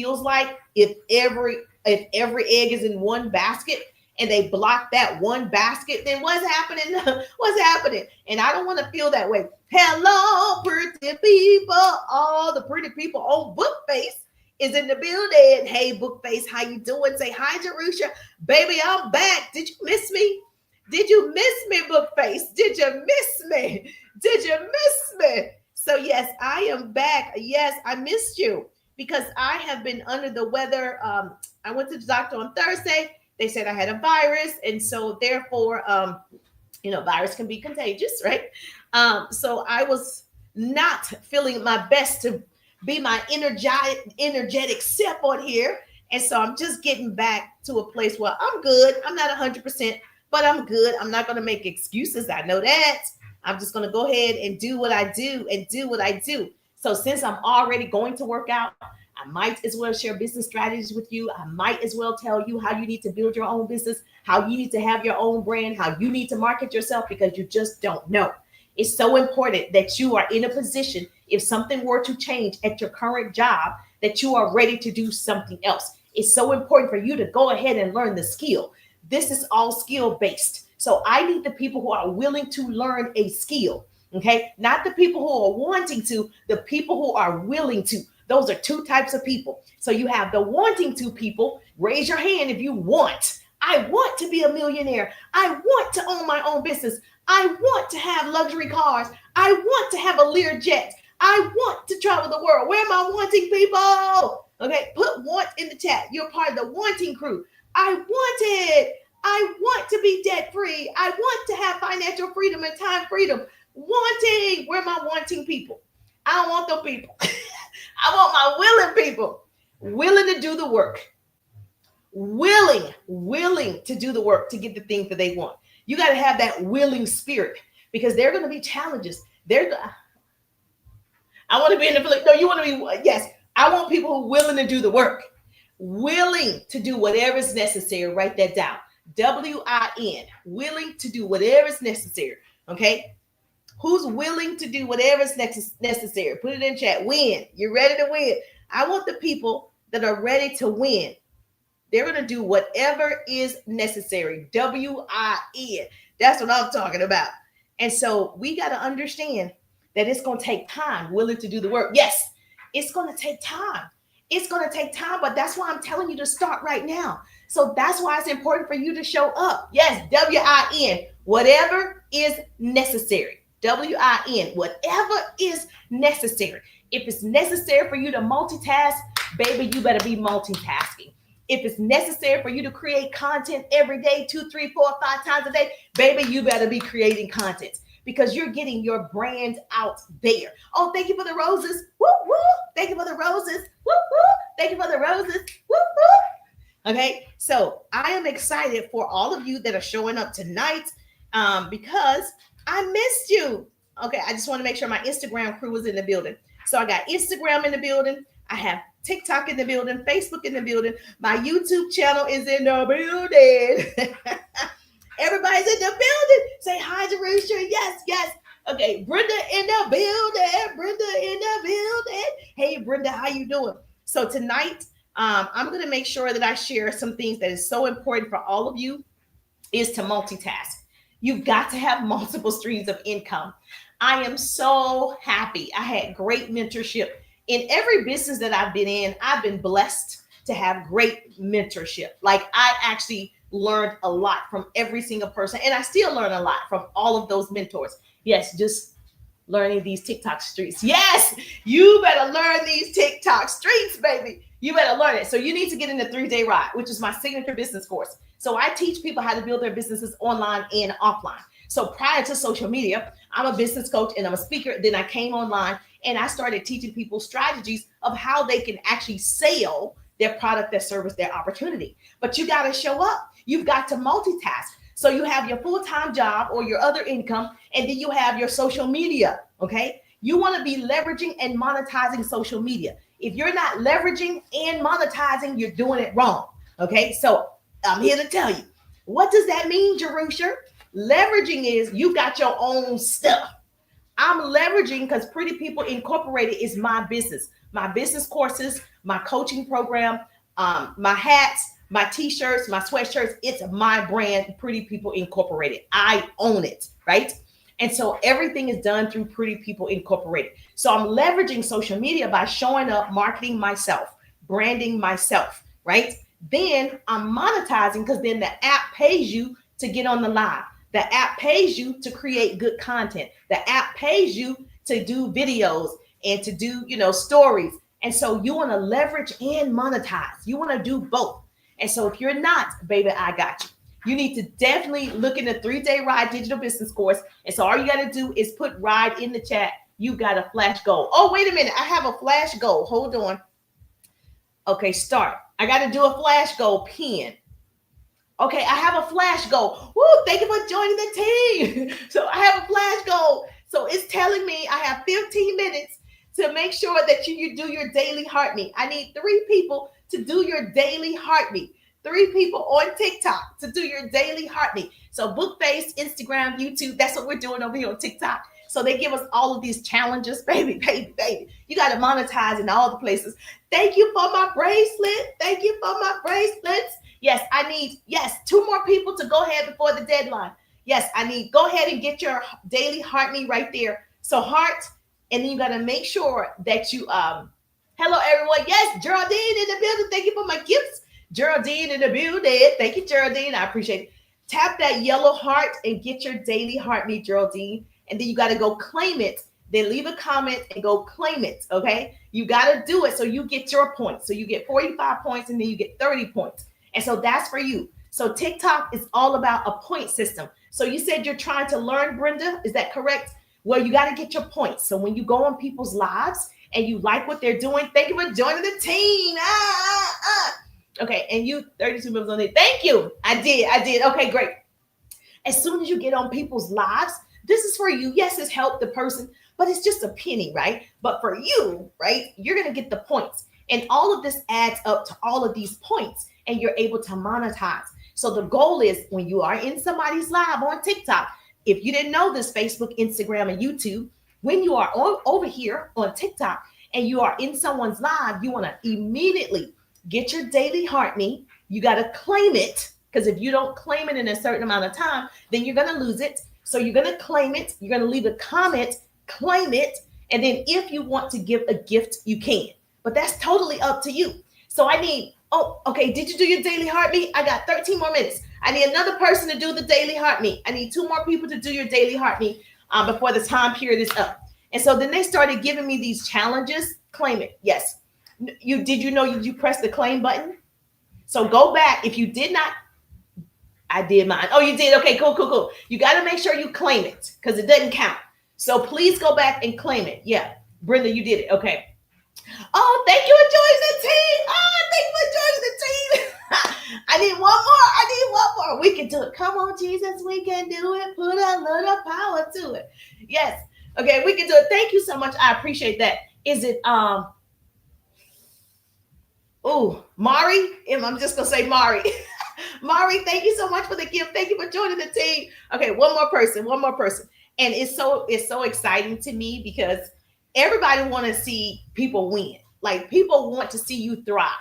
feels like if every egg is in one basket and they block that one basket, then what's happening? What's happening? And I don't want to feel that way. Hello, pretty people. All the pretty people on Bookface is in the building. Hey, Bookface, how you doing? Say hi, Jerusha. Baby, I'm back. Did you miss me? Did you miss me, Bookface? Did you miss me? Did you miss me? So, yes, I am back. Yes, I missed you because I have been under the weather. I went to the doctor on Thursday. They said I had a virus. And so, therefore, virus can be contagious, right? So I was not feeling my best to be my energetic self on here. And so I'm just getting back to a place where I'm good. I'm not 100%, but I'm good. I'm not going to make excuses. I know that. I'm just going to go ahead and do what I do and do what I do. So since I'm already going to work out, I might as well share business strategies with you. I might as well tell you how you need to build your own business, how you need to have your own brand, how you need to market yourself because you just don't know. It's so important that you are in a position, if something were to change at your current job, that you are ready to do something else. It's so important for you to go ahead and learn the skill. This is all skill based. So I need the people who are willing to learn a skill. Okay. Not the people who are wanting to, the people who are willing to. Those are two types of people. So you have the wanting to people. Raise your hand if you want. I want to be a millionaire. I want to own my own business. I want to have luxury cars. I want to have a Learjet. I want to travel the world. Where am I wanting people? Okay, put want in the chat. You're part of the wanting crew. I want it. I want to be debt free. I want to have financial freedom and time freedom. Wanting. Where am I wanting people? I don't want those people. I want my willing people. Willing to do the work. Willing to do the work to get the things that they want. You got to have that willing spirit because there are going to be challenges. I want to be in the, no, you want to be, yes, I want people who are willing to do the work, willing to do whatever is necessary. Write that down. WIN, willing to do whatever is necessary. Okay. Who's willing to do whatever is necessary? Put it in chat. Win. You're ready to win. I want the people that are ready to win. They're going to do whatever is necessary. WIN. That's what I'm talking about. And so we got to understand that it's going to take time, willing to do the work. Yes, it's going to take time. It's going to take time, but that's why I'm telling you to start right now. So that's why it's important for you to show up. Yes, WIN, whatever is necessary. WIN, whatever is necessary. If it's necessary for you to multitask, baby, you better be multitasking. If it's necessary for you to create content every day, 2, 3, 4, 5 times a day, baby, you better be creating content because you're getting your brand out there. Oh, thank you for the roses. Woo, woo. Thank you for the roses. Woo, woo. Thank you for the roses. Woo, woo. Okay, so I am excited for all of you that are showing up tonight because I missed you. Okay, I just want to make sure my Instagram crew was in the building. So I got Instagram in the building. I have TikTok in the building, Facebook in the building. My YouTube channel is in the building. Everybody's in the building. Say hi, Jerusha. Yes, yes. Okay, Brenda in the building. Brenda in the building. Hey, Brenda, how you doing? So tonight, I'm going to make sure that I share some things that is so important for all of you is to multitask. You've got to have multiple streams of income. I am so happy. I had great mentorship. In every business that I've been in, I've been blessed to have great mentorship. Like I actually learned a lot from every single person, and I still learn a lot from all of those mentors. Yes, just learning these TikTok streets. Yes, you better learn these TikTok streets, baby. You better learn it. So you need to get in the 3-day ride, which is my signature business course. So I teach people how to build their businesses online and offline. So prior to social media, I'm a business coach and I'm a speaker. Then I came online and I started teaching people strategies of how they can actually sell their product, their service, their opportunity. But you got to show up. You've got to multitask. So you have your full-time job or your other income, and then you have your social media, okay? You want to be leveraging and monetizing social media. If you're not leveraging and monetizing, you're doing it wrong, okay? So I'm here to tell you, what does that mean, Jerusha? Leveraging is you got your own stuff. I'm leveraging because Pretty People Incorporated is my business. my business courses, my coaching program, my hats, my t-shirts, my sweatshirts. It's my brand, Pretty People Incorporated. I own it, right? And so everything is done through Pretty People Incorporated. So I'm leveraging social media by showing up, marketing myself, branding myself, right? Then I'm monetizing because then the app pays you to get on the live. The app pays you to create good content. The app pays you to do videos and to do, stories. And so you want to leverage and monetize. You want to do both. And so if you're not, baby, I got you. You need to definitely look in the 3-day Ride digital business course. And so all you got to do is put Ride in the chat. You got a flash goal. Oh, wait a minute. I have a flash goal. Hold on. Okay, start. I got to do a flash goal pin. Okay, I have a flash goal. Woo, thank you for joining the team. So I have a flash goal. So it's telling me I have 15 minutes to make sure that you do your daily heartbeat. I need 3 people to do your daily heartbeat. 3 people on TikTok to do your daily heartbeat. So Bookface, Instagram, YouTube, that's what we're doing over here on TikTok. So they give us all of these challenges. Baby. You got to monetize in all the places. Thank you for my bracelet. Thank you for my bracelets. Yes, I need, 2 more people to go ahead before the deadline. Yes, I need, go ahead and get your daily heartbeat right there. So heart, and then you got to make sure that you, hello everyone. Yes, Geraldine in the building. Thank you for my gifts. Geraldine in the building. Thank you, Geraldine. I appreciate it. Tap that yellow heart and get your daily heartbeat, Geraldine. And then you got to go claim it. Then leave a comment and go claim it. Okay. You got to do it so you get your points. So you get 45 points and then you get 30 points. And so that's for you. So TikTok is all about a point system. So you said you're trying to learn, Brenda. Is that correct? Well, you got to get your points. So when you go on people's lives and you like what they're doing, thank you for joining the team. Okay. And you 32 members on there. Thank you. I did. Okay, great. As soon as you get on people's lives, this is for you. Yes, it's helped the person, but it's just a penny, right? But for you, right, you're going to get the points. And all of this adds up to all of these points and you're able to monetize. So the goal is when you are in somebody's live on TikTok, if you didn't know this, Facebook, Instagram, and YouTube, when you are over here on TikTok and you are in someone's live, you want to immediately get your daily heartbeat. You got to claim it because if you don't claim it in a certain amount of time, then you're going to lose it. So you're going to claim it. You're going to leave a comment, claim it. And then if you want to give a gift, you can. But that's totally up to you. So I need, okay. Did you do your daily heartbeat? I got 13 more minutes. I need another person to do the daily heartbeat. I need 2 more people to do your daily heartbeat before the time period is up. And so then they started giving me these challenges. Claim it. Yes. Did you know you press the claim button? So go back. If you did not, I did mine. Oh, you did? Okay, cool. You got to make sure you claim it because it doesn't count. So please go back and claim it. Yeah. Brenda, you did it. Okay. Oh, thank you for joining the team. I need one more. We can do it. Come on, Jesus. We can do it. Put a little power to it. Yes. Okay, we can do it. Thank you so much. I appreciate that. Is it, Mari? I'm just going to say Mari. Mari, thank you so much for the gift. Thank you for joining the team. Okay, one more person. And it's so exciting to me because everybody want to see people win. Like people want to see you thrive,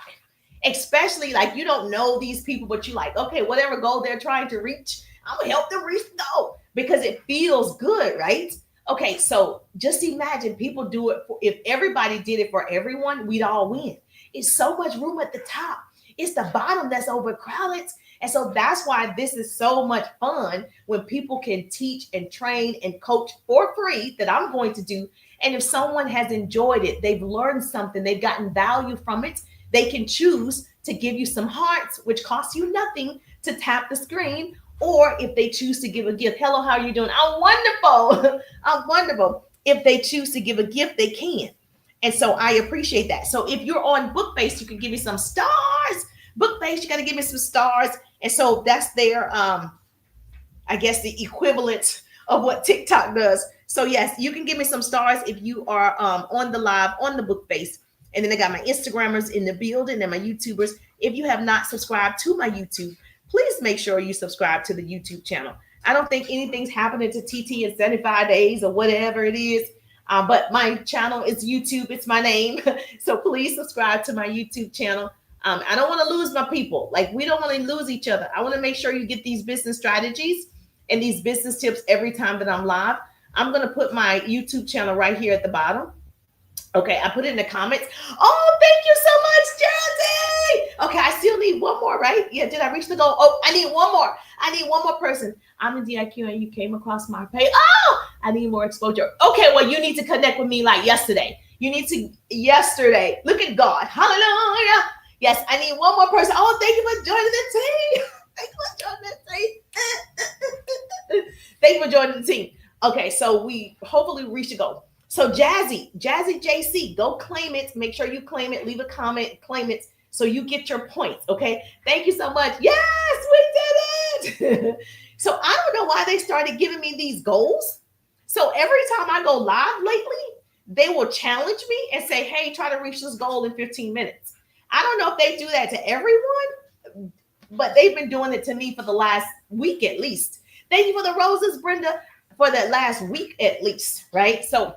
especially like you don't know these people, but you like, okay, whatever goal they're trying to reach, I'm gonna help them reach the goal because it feels good, right? Okay, so just imagine people do it. If everybody did it for everyone, we'd all win. It's so much room at the top. It's the bottom that's overcrowded. And so that's why this is so much fun when people can teach and train and coach for free that I'm going to do. And if someone has enjoyed it, they've learned something, they've gotten value from it, they can choose to give you some hearts, which costs you nothing to tap the screen. Or if they choose to give a gift, hello, how are you doing? I'm wonderful. I'm wonderful. If they choose to give a gift, they can. And so I appreciate that. So if you're on Bookface, you can give me some stars. Bookface, you got to give me some stars. And so that's their, I guess, the equivalent of what TikTok does. So yes, you can give me some stars if you are on the live, on the Bookface. And then I got my Instagrammers in the building and my YouTubers. If you have not subscribed to my YouTube, please make sure you subscribe to the YouTube channel. I don't think anything's happening to TT in 75 days or whatever it is. But my channel is YouTube. It's my name. So please subscribe to my YouTube channel. I don't want to lose my people. Like, we don't want to lose each other. I want to make sure you get these business strategies and these business tips every time that I'm live. I'm going to put my YouTube channel right here at the bottom. Okay, I put it in the comments. Oh, thank you so much, Jersey. Okay, I still need one more, right? Yeah, did I reach the goal? Oh, I need one more. I need one more person. I'm in DIQ and you came across my page. Oh, I need more exposure. Okay, well, you need to connect with me like yesterday. You need to, yesterday. Look at God. Hallelujah. Yes, I need one more person. Oh, thank you for joining the team. Thank you for joining the team. Thank you for joining the team. Okay, so we hopefully reach the goal. So Jazzy JC, go claim it. Make sure you claim it. Leave a comment, claim it, so you get your points. Okay. Thank you so much. Yes, we did it. So I don't know why they started giving me these goals. So every time I go live lately, they will challenge me and say, hey, try to reach this goal in 15 minutes. I don't know if they do that to everyone, but they've been doing it to me for the last week at least. Thank you for the roses, Brenda, for that last week at least, right? So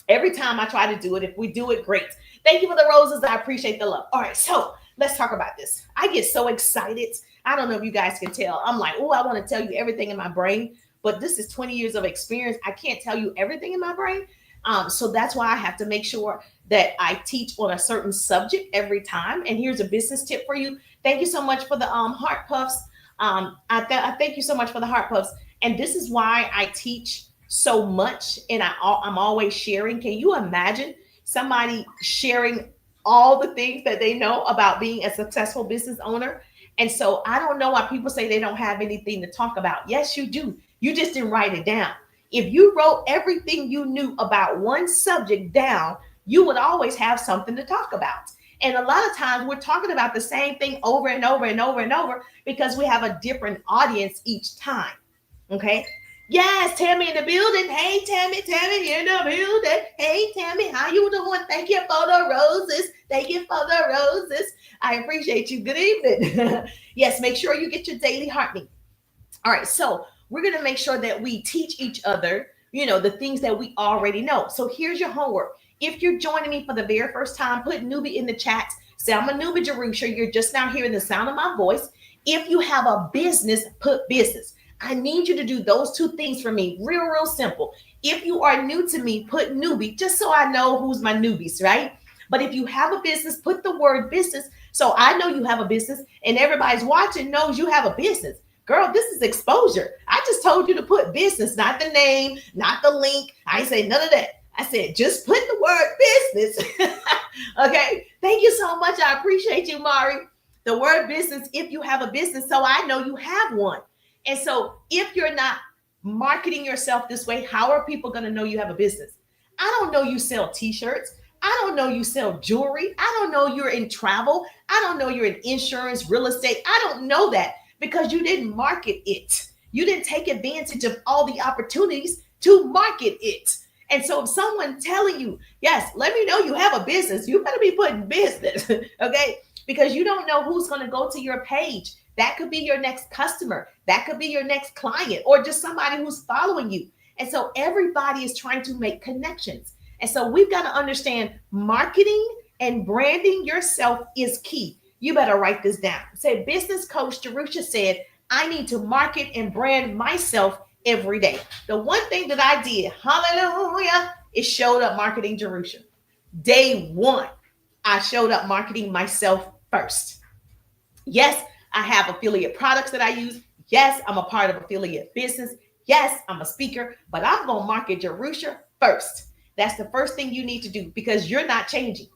every time I try to do it, if we do it, great. Thank you for the roses. I appreciate the love. All right, so let's talk about this. I get so excited. I don't know if you guys can tell. I'm like, oh, I want to tell you everything in my brain, but this is 20 years of experience. I can't tell you everything in my brain. So that's why I have to make sure that I teach on a certain subject every time. And here's a business tip for you. Thank you so much for the heart puffs. I thank you so much for the heart puffs. And this is why I teach so much, and I'm always sharing. Can you imagine somebody sharing all the things that they know about being a successful business owner? And so I don't know why people say they don't have anything to talk about. Yes, you do. You just didn't write it down. If you wrote everything you knew about one subject down, you would always have something to talk about. And a lot of times we're talking about the same thing over and over and over and over because we have a different audience each time. Okay. Yes, Tammy in the building. Hey, Tammy in the building. Hey, Tammy, how you doing? Thank you for the roses. Thank you for the roses. I appreciate you. Good evening. Yes, make sure you get your daily heartbeat. All right, so we're going to make sure that we teach each other, the things that we already know. So here's your homework. If you're joining me for the very first time, put newbie in the chat. Say, I'm a newbie, Jerusha. You're just now hearing the sound of my voice. If you have a business, put business. I need you to do those two things for me. Real simple. If you are new to me, put newbie, just so I know who's my newbies, right? But if you have a business, put the word business, so I know you have a business and everybody's watching knows you have a business. Girl, this is exposure. I just told you to put business, not the name, not the link. I ain't say none of that. I said, just put the word business. Okay. Thank you so much. I appreciate you, Mari. The word business, if you have a business, so I know you have one. And so if you're not marketing yourself this way, how are people going to know you have a business? I don't know you sell t-shirts. I don't know you sell jewelry. I don't know you're in travel. I don't know you're in insurance, real estate. I don't know that because you didn't market it. You didn't take advantage of all the opportunities to market it. And so if someone telling you, yes, let me know you have a business, you better be putting business, okay? Because you don't know who's going to go to your page. That could be your next customer. That could be your next client or just somebody who's following you. And so everybody is trying to make connections. And so we've got to understand marketing and branding yourself is key. You better write this down. Say, business coach Jerusha said, I need to market and brand myself every day. The one thing that I did, hallelujah, is showed up marketing Jerusha. Day one, I showed up marketing myself first. Yes, I have affiliate products that I use. Yes, I'm a part of affiliate business. Yes, I'm a speaker, but I'm going to market Jerusha first. That's the first thing you need to do because you're not changing.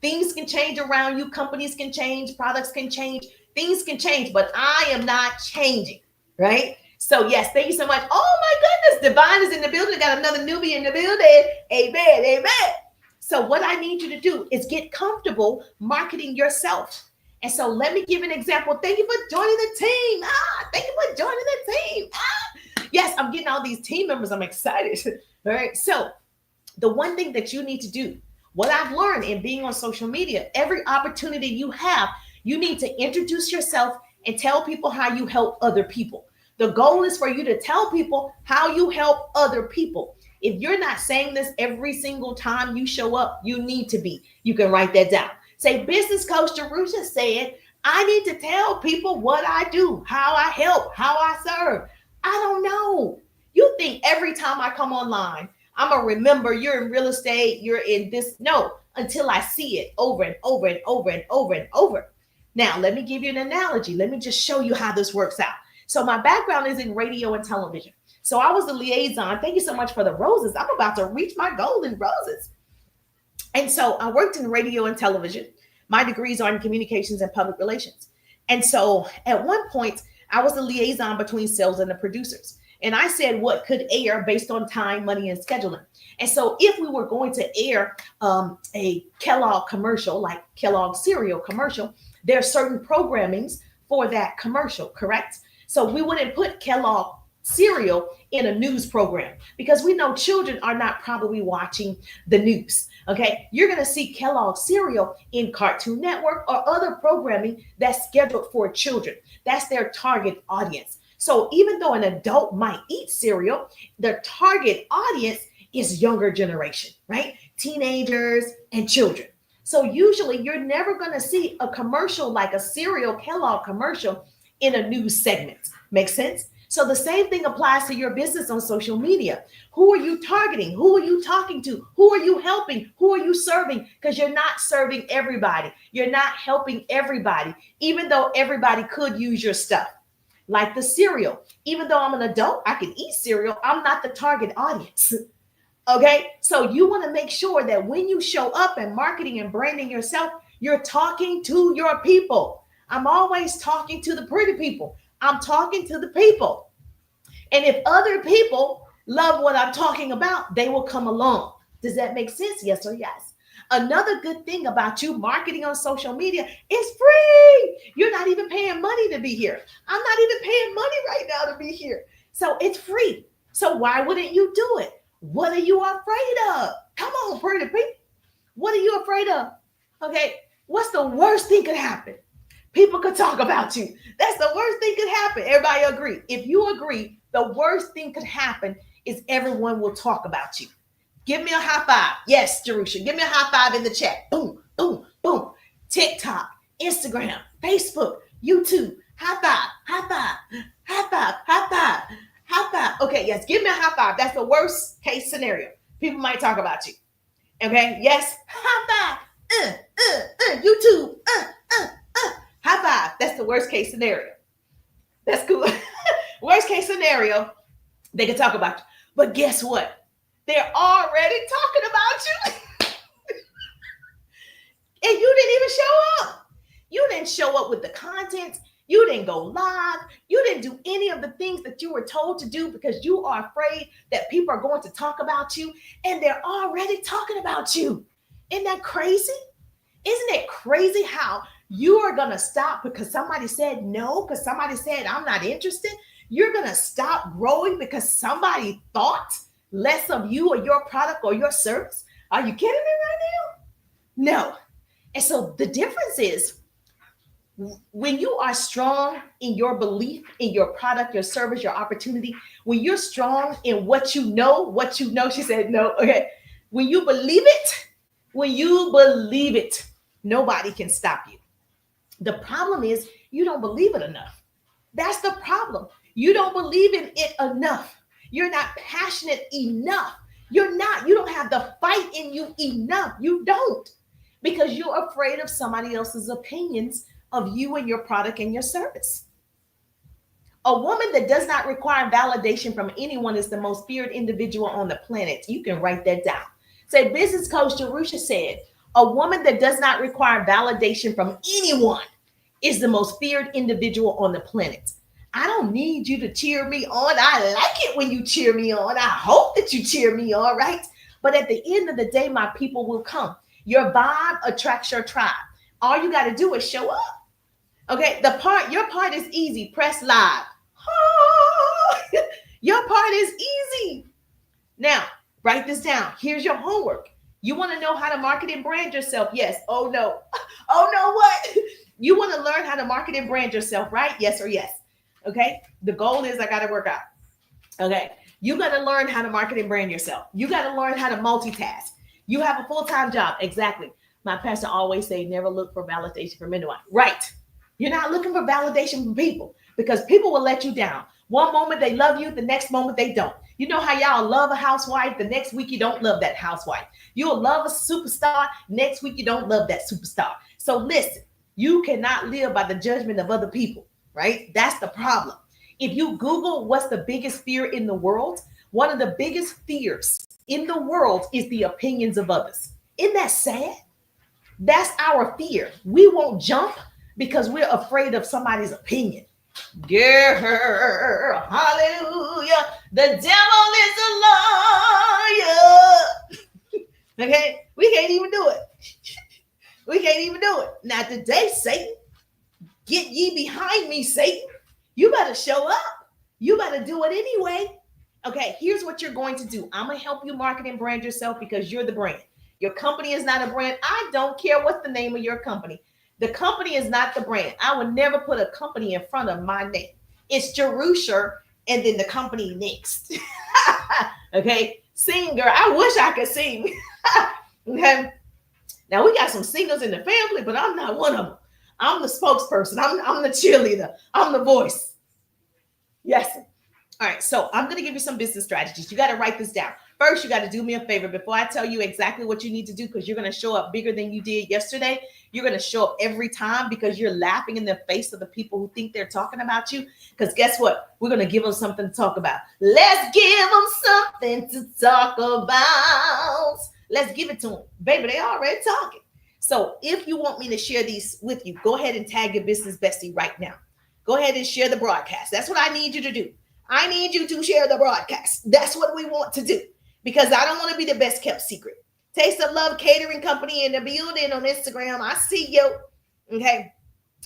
Things can change around you. Companies can change. Products can change. Things can change, but I am not changing, right? So yes, thank you so much. Oh my goodness, Divine is in the building. I got another newbie in the building. Amen, amen. So what I need you to do is get comfortable marketing yourself. And so let me give an example. Thank you for joining the team. Thank you for joining the team. Yes, I'm getting all these team members. I'm excited. All right. So the one thing that you need to do, what I've learned in being on social media, every opportunity you have, you need to introduce yourself and tell people how you help other people. The goal is for you to tell people how you help other people. If you're not saying this every single time you show up, you need to be. You can write that down. Say, business coach Jerusha said, I need to tell people what I do, how I help, how I serve. I don't know. You think every time I come online, I'm going to remember you're in real estate, you're in this. No, until I see it over and over and over and over and over. Now, let me give you an analogy. Let me just show you how this works out. So my background is in radio and television. So I was the liaison. Thank you so much for the roses. I'm about to reach my golden roses. And so I worked in radio and television. My degrees are in communications and public relations. And so at one point, I was the liaison between sales and the producers. And I said what could air based on time, money, and scheduling. And so if we were going to air a Kellogg commercial, like Kellogg cereal commercial, there are certain programmings for that commercial, correct? So we wouldn't put Kellogg cereal in a news program because we know children are not probably watching the news. Okay, you're going to see Kellogg cereal in Cartoon Network or other programming that's scheduled for children. That's their target audience. So even though an adult might eat cereal, the target audience is younger generation, right? Teenagers and children. So usually you're never going to see a commercial like a cereal Kellogg commercial in a news segment. Make sense? So the same thing applies to your business on social media. Who are you targeting? Who are you talking to? Who are you helping? Who are you serving? Because you're not serving everybody. You're not helping everybody, even though everybody could use your stuff. Like the cereal. Even though I'm an adult, I can eat cereal. I'm not the target audience. Okay? So you want to make sure that when you show up and marketing and branding yourself, you're talking to your people. I'm always talking to the pretty people. I'm talking to the people. And if other people love what I'm talking about, they will come along. Does that make sense? Yes or yes? Another good thing about you marketing on social media is free. You're not even paying money to be here. I'm not even paying money right now to be here. So it's free. So why wouldn't you do it? What are you afraid of? Come on, pretty people. What are you afraid of? Okay. What's the worst thing could happen? People could talk about you. That's the worst thing could happen. Everybody agree. If you agree, the worst thing could happen is everyone will talk about you. Give me a high five. Yes, Jerusha. Give me a high five in the chat. Boom, boom, boom. TikTok, Instagram, Facebook, YouTube. High five, high five, high five, high five, high five. Okay, yes, give me a high five. That's the worst case scenario. People might talk about you. Okay, yes, high five. YouTube. High five. That's the worst case scenario. That's cool. Worst case scenario, they can talk about you. But guess what? They're already talking about you. And you didn't even show up. You didn't show up with the content. You didn't go live. You didn't do any of the things that you were told to do because you are afraid that people are going to talk about you. And they're already talking about you. Isn't that crazy? Isn't it crazy how you are going to stop because somebody said no, because somebody said I'm not interested? You're going to stop growing because somebody thought less of you or your product or your service? Are you kidding me right now? No. And so the difference is when you are strong in your belief in your product, your service, your opportunity, when you're strong in what you know, she said no. Okay. When you believe it, nobody can stop you. The problem is you don't believe it enough. That's the problem. You don't believe in it enough. You're not passionate enough. You don't have the fight in you enough. You don't, because you're afraid of somebody else's opinions of you and your product and your service. A woman that does not require validation from anyone is the most feared individual on the planet. You can write that down. Say, business coach Jerusha said, a woman that does not require validation from anyone is the most feared individual on the planet. I don't need you to cheer me on. I like it when you cheer me on. I hope that you cheer me on, right? But at the end of the day, my people will come. Your vibe attracts your tribe. All you got to do is show up. Okay, your part is easy. Press live. Your part is easy. Now, write this down. Here's your homework. You want to know how to market and brand yourself? Yes. Oh, no. Oh, no, what? You want to learn how to market and brand yourself, right? Yes or yes. Okay. The goal is I got to work out. Okay. You got to learn how to market and brand yourself. You got to learn how to multitask. You have a full-time job. Exactly. My pastor always say, never look for validation from anyone. Right. You're not looking for validation from people because people will let you down. One moment they love you, the next moment they don't. You know how y'all love a housewife, the next week you don't love that housewife. You'll love a superstar, next week you don't love that superstar. So listen, you cannot live by the judgment of other people, right? That's the problem. If you Google what's the biggest fear in the world, one of the biggest fears in the world is the opinions of others. Isn't that sad? That's our fear. We won't jump because we're afraid of somebody's opinion. Girl, hallelujah. The devil is a liar. Okay, we can't even do it. We can't even do it. Now today, Satan, get ye behind me, Satan. You better show up. You better do it anyway. Okay, here's what you're going to do. I'm going to help you market and brand yourself because you're the brand. Your company is not a brand. I don't care what the name of your company. The company is not the brand. I would never put a company in front of my name. It's Jerusha and then the company next. Okay, sing, girl. I wish I could sing. Okay. Now we got some singers in the family, but I'm not one of them. I'm the spokesperson. I'm the cheerleader. I'm the voice. Yes. All right. So I'm going to give you some business strategies. You got to write this down. First, you got to do me a favor before I tell you exactly what you need to do, because you're going to show up bigger than you did yesterday. You're going to show up every time because you're laughing in the face of the people who think they're talking about you. Because guess what? We're going to give them something to talk about. Let's give them something to talk about. Let's give it to them. Baby, they already talking. So if you want me to share these with you, go ahead and tag your business bestie right now. Go ahead and share the broadcast. That's what I need you to do. I need you to share the broadcast. That's what we want to do, because I don't want to be the best kept secret. Taste of Love Catering Company in the building on Instagram. I see you. Okay.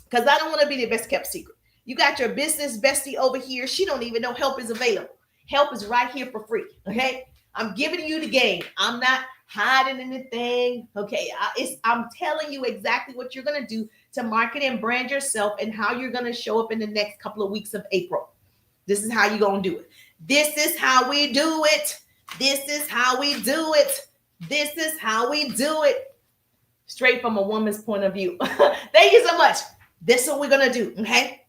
Because I don't want to be the best kept secret. You got your business bestie over here. She don't even know help is available. Help is right here for free. Okay. I'm giving you the game. I'm not hiding anything. Okay. I'm telling you exactly what you're going to do to market and brand yourself and how you're going to show up in the next couple of weeks of April. This is how you're going to do it. This is how we do it. This is how we do it. This is how we do it. Straight from a woman's point of view. Thank you so much. This is what we're going to do. Okay.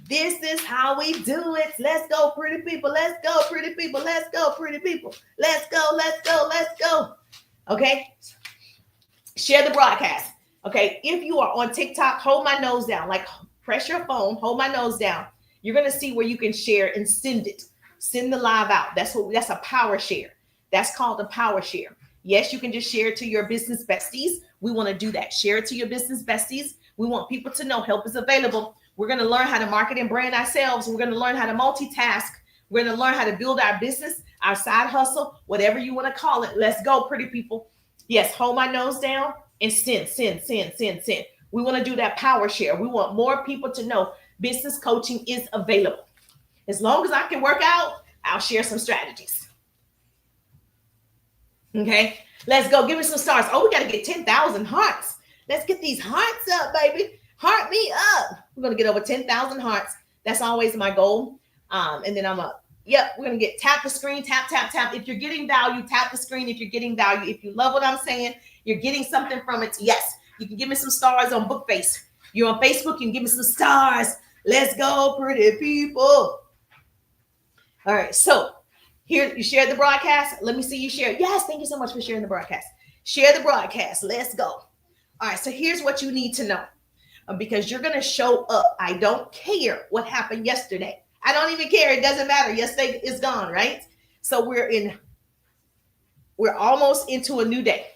This is how we do it. Let's go, pretty people. Let's go, pretty people. Let's go, pretty people. Let's go, let's go, let's go. Okay. Share the broadcast. Okay. If you are on TikTok, hold my nose down. Like, press your phone, hold my nose down. You're going to see where you can share and send it. Send the live out. That's a power share. That's called a power share. Yes, you can just share it to your business besties. We want to do that. Share it to your business besties. We want people to know help is available. We're going to learn how to market and brand ourselves. We're going to learn how to multitask. We're going to learn how to build our business, our side hustle, whatever you want to call it. Let's go, pretty people. Yes, hold my nose down and send. We want to do that power share. We want more people to know business coaching is available. As long as I can work out, I'll share some strategies. Okay, let's go. Give me some stars. Oh, we got to get 10,000 hearts. Let's get these hearts up, baby. Heart me up. We're going to get over 10,000 hearts. That's always my goal. And then we're going to get tap the screen, tap. If you're getting value, tap the screen. If you're getting value, if you love what I'm saying, you're getting something from it. Yes, you can give me some stars on Bookface. You're on Facebook, you can give me some stars. Let's go, pretty people. All right, so here you shared the broadcast. Let me see you share. Yes, thank you so much for sharing the broadcast. Share the broadcast. Let's go. All right, so here's what you need to know, because you're going to show up. I don't care what happened yesterday. I don't even care. It doesn't matter. Yesterday is gone, right? So we're almost into a new day.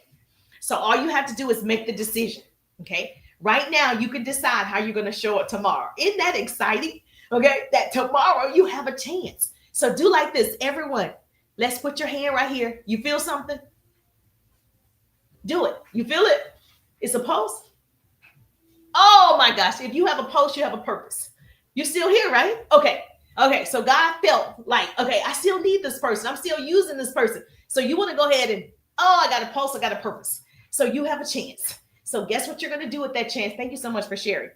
So all you have to do is make the decision, okay? Right now, you can decide how you're going to show up tomorrow. Isn't that exciting? Okay, that tomorrow you have a chance. So do like this, everyone. Let's put your hand right here. You feel something? Do it. You feel it? It's a pulse. Oh my gosh. If you have a pulse, you have a purpose. You're still here, right? Okay. So God felt like, okay, I still need this person. I'm still using this person. So you want to go ahead and, I got a pulse. I got a purpose. So you have a chance. So guess what you're going to do with that chance? Thank you so much for sharing.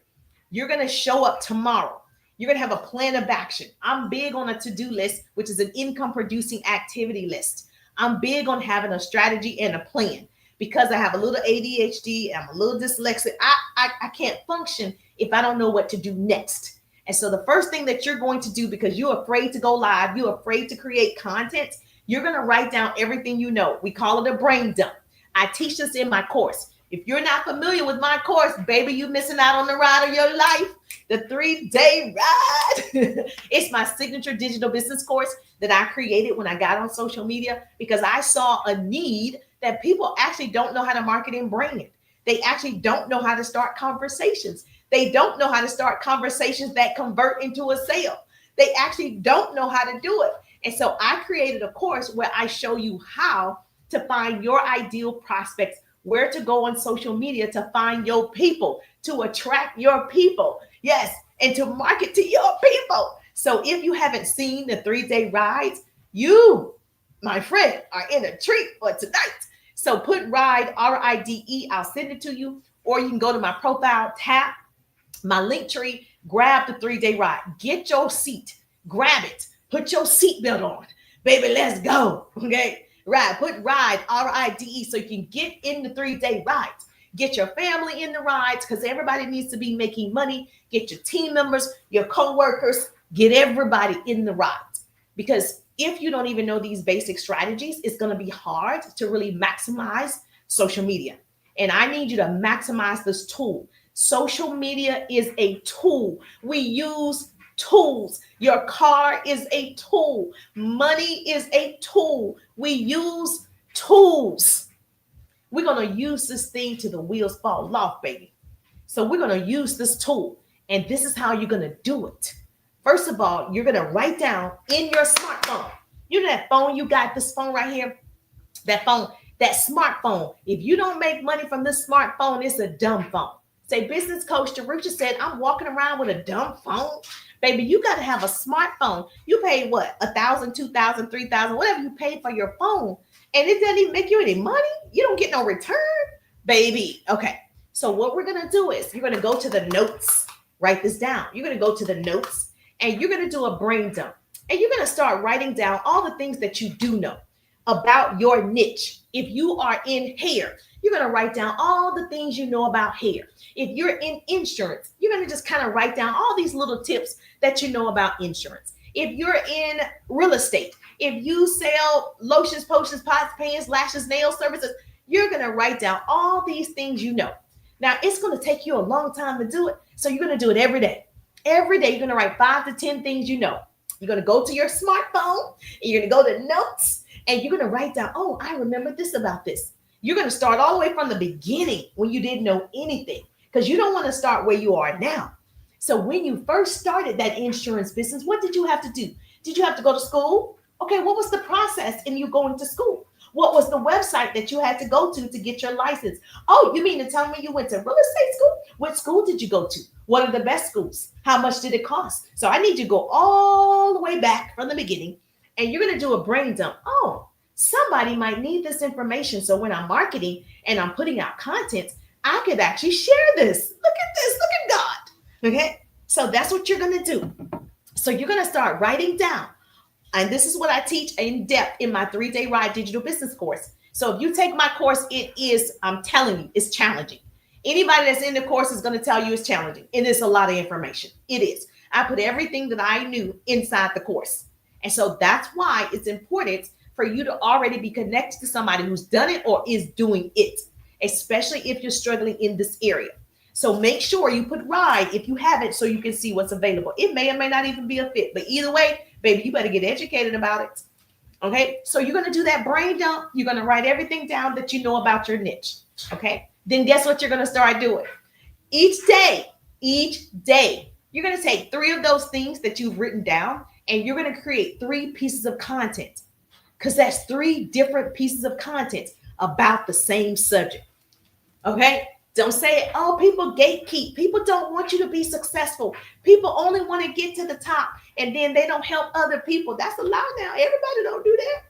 You're going to show up tomorrow You're going to have a plan of action. I'm big on a to-do list, which is an income producing activity list. I'm big on having a strategy and a plan because I have a little ADHD. I'm a little dyslexic. I can't function if I don't know what to do next. And so the first thing that you're going to do, because you're afraid to go live, you're afraid to create content, you're going to write down everything you know. We call it a brain dump. I teach this in my course. If you're not familiar with my course, baby, you're missing out on the ride of your life, the 3-day ride. It's my signature digital business course that I created when I got on social media because I saw a need that people actually don't know how to market and brand. They actually don't know how to start conversations. They don't know how to start conversations that convert into a sale. They actually don't know how to do it. And so I created a course where I show you how to find your ideal prospects, where to go on social media to find your people, to attract your people. Yes, and to market to your people. So if you haven't seen the 3-day rides, you, my friend, are in a treat for tonight. So put ride, RIDE, I'll send it to you, or you can go to my profile, tap my link tree, grab the 3-day ride, get your seat, grab it, put your seatbelt on, baby, let's go. Okay, right, put ride, RIDE, so you can get in the 3-day rides. Get your family in the rides because everybody needs to be making money. Get your team members, your co-workers, get everybody in the rides. Because if you don't even know these basic strategies, it's going to be hard to really maximize social media. And I need you to maximize this tool. Social media is a tool. We use tools. Your car is a tool. Money is a tool. We use tools. We're going to use this thing till the wheels fall off, baby. So we're going to use this tool. And this is how you're going to do it. First of all, you're going to write down in your smartphone. You know that phone you got, this phone right here? That phone, that smartphone. If you don't make money from this smartphone, it's a dumb phone. Say, business coach Teresa said, I'm walking around with a dumb phone. Baby, you got to have a smartphone. You pay what? $1,000, $2,000, $3,000, whatever you pay for your phone. And it doesn't even make you any money. You don't get no return, baby. Okay. So what we're going to do is you're going to go to the notes, write this down. You're going to go to the notes and you're going to do a brain dump. And you're going to start writing down all the things that you do know about your niche. If you are in hair, you're going to write down all the things you know about hair. If you're in insurance, you're going to just kind of write down all these little tips that you know about insurance. If you're in real estate, if you sell lotions, potions, pots, pans, lashes, nail services, you're going to write down all these things you know. Now, it's going to take you a long time to do it. So you're going to do it every day. Every day, you're going to write 5 to 10 things you know. You're going to go to your smartphone and you're going to go to notes and you're going to write down, oh, I remember this about this. You're going to start all the way from the beginning when you didn't know anything because you don't want to start where you are now. So when you first started that insurance business, what did you have to do? Did you have to go to school? Okay, what was the process in you going to school? What was the website that you had to go to get your license? Oh, you mean to tell me you went to real estate school? What school did you go to? What are the best schools? How much did it cost? So I need you to go all the way back from the beginning and you're going to do a brain dump. Oh, somebody might need this information. So when I'm marketing and I'm putting out content, I could actually share this. Look at this. Look at God. Okay. So that's what you're going to do. So you're going to start writing down. And this is what I teach in depth in my 3-day ride digital business course. So if you take my course, it is, I'm telling you, it's challenging. Anybody that's in the course is going to tell you it's challenging. It is a lot of information. It is. I put everything that I knew inside the course. And so that's why it's important for you to already be connected to somebody who's done it or is doing it, especially if you're struggling in this area. So make sure you put ride if you haven't so you can see what's available. It may or may not even be a fit, but either way, baby, you better get educated about it. Okay, so you're going to do that brain dump. You're going to write everything down that you know about your niche. Okay, then guess what you're going to start doing? Each day, you're going to take 3 of those things that you've written down and you're going to create 3 pieces of content because that's 3 different pieces of content about the same subject. Okay, don't say, oh, people gatekeep. People don't want you to be successful. People only want to get to the top and then they don't help other people. That's a lie now. Everybody don't do that.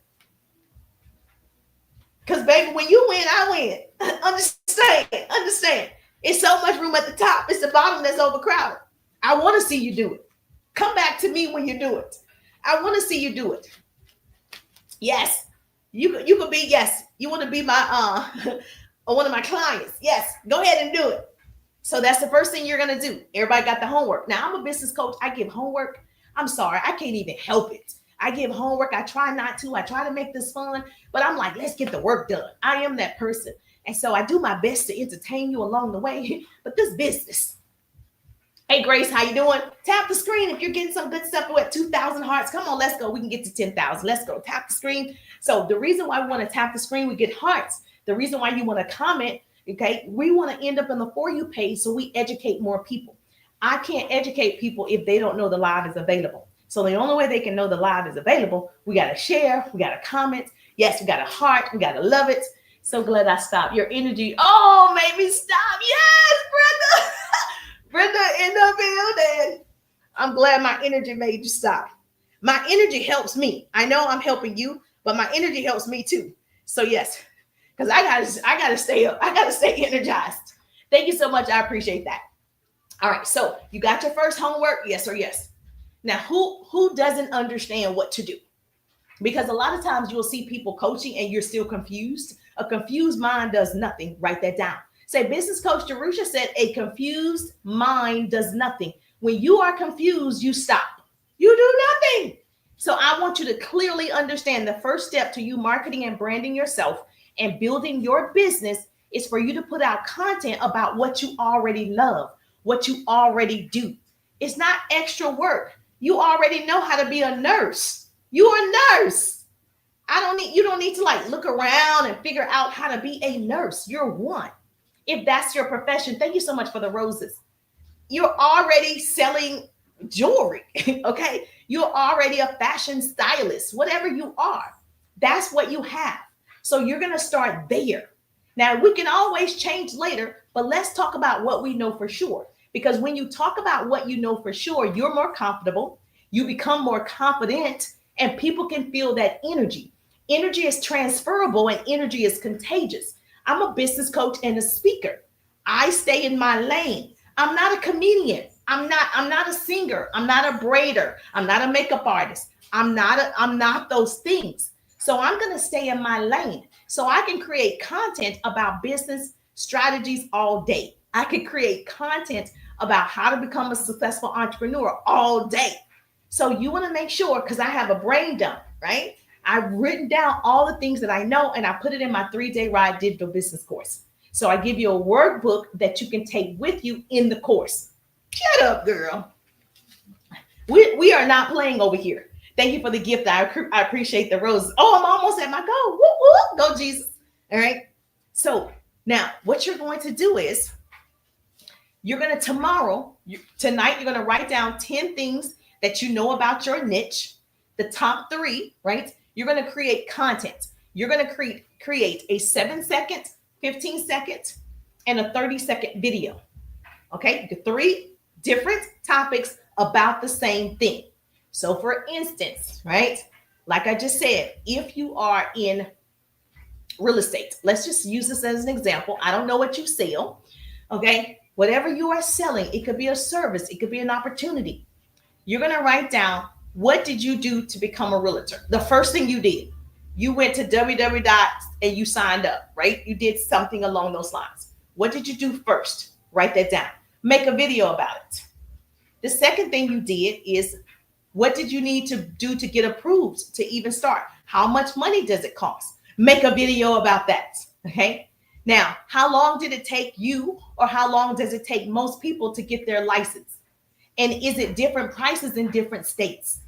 Because, baby, when you win, I win. Understand. It's so much room at the top. It's the bottom that's overcrowded. I want to see you do it. Come back to me when you do it. I want to see you do it. Yes. You could be, yes, you want to be my one of my clients. Yes, go ahead and do it. So that's the first thing you're gonna do. Everybody got the homework. Now I'm a business coach. I give homework. I'm sorry, I can't even help it. I give homework. I try not to. I try to make this fun, but I'm like, let's get the work done. I am that person. And so I do my best to entertain you along the way. But this business. Hey Grace, how you doing? Tap the screen if you're getting some good stuff. We're at 2,000 hearts. Come on, let's go. We can get to 10,000. Let's go. Tap the screen. So the reason why we want to tap the screen, we get hearts. The reason why you want to comment, okay, we want to end up in the For You page so we educate more people. I can't educate people if they don't know the live is available. So the only way they can know the live is available, we got to share, we got to comment. Yes, we got to heart, we got to love it. So glad I stopped. Your energy, oh, made me stop. Yes, Brenda. Brenda in the building. I'm glad my energy made you stop. My energy helps me. I know I'm helping you, but my energy helps me too. So yes, because I gotta stay up. I gotta stay energized. Thank you so much. I appreciate that. All right, so you got your first homework, yes or yes. Now, who doesn't understand what to do? Because a lot of times you'll see people coaching and you're still confused. A confused mind does nothing. Write that down. Say, business coach Jerusha said, a confused mind does nothing. When you are confused, you stop. You do nothing. So I want you to clearly understand the first step to you marketing and branding yourself and building your business is for you to put out content about what you already love, what you already do. It's not extra work. You already know how to be a nurse. You're a nurse. You don't need to like look around and figure out how to be a nurse. You're one. If that's your profession, thank you so much for the roses. You're already selling jewelry, okay? You're already a fashion stylist, whatever you are. That's what you have. So you're going to start there. Now, we can always change later, but let's talk about what we know for sure. Because when you talk about what you know for sure, you're more comfortable, you become more confident, and people can feel that energy. Energy is transferable and energy is contagious. I'm a business coach and a speaker. I stay in my lane. I'm not a comedian. I'm not a singer. I'm not a braider. I'm not a makeup artist. I'm not those things. So I'm going to stay in my lane. So I can create content about business strategies all day. I can create content about how to become a successful entrepreneur all day. So you want to make sure, because I have a brain dump, right? I've written down all the things that I know and I put it in my 3-day ride digital business course. So I give you a workbook that you can take with you in the course. Shut up, girl. We are not playing over here. Thank you for the gift. I appreciate the roses. Oh, I'm almost at my goal. Woo, woo. Go, Jesus. All right. So now what you're going to do is you're going to tonight, you're going to write down 10 things that you know about your niche, the top 3, right? You're going to create content. You're going to create a 7-second, 15-second, and a 30-second video. Okay, the 3 different topics about the same thing. So for instance, right, like I just said, if you are in real estate, let's just use this as an example. I don't know what you sell. Okay, whatever you are selling, it could be a service, it could be an opportunity. You're going to write down, what did you do to become a realtor? The first thing you did, you went to www. and you signed up, right? You did something along those lines. What did you do first? Write that down. Make a video about it. The second thing you did is, what did you need to do to get approved to even start? How much money does it cost? Make a video about that, okay? Now, how long did it take you, or how long does it take most people to get their license? And is it different prices in different states?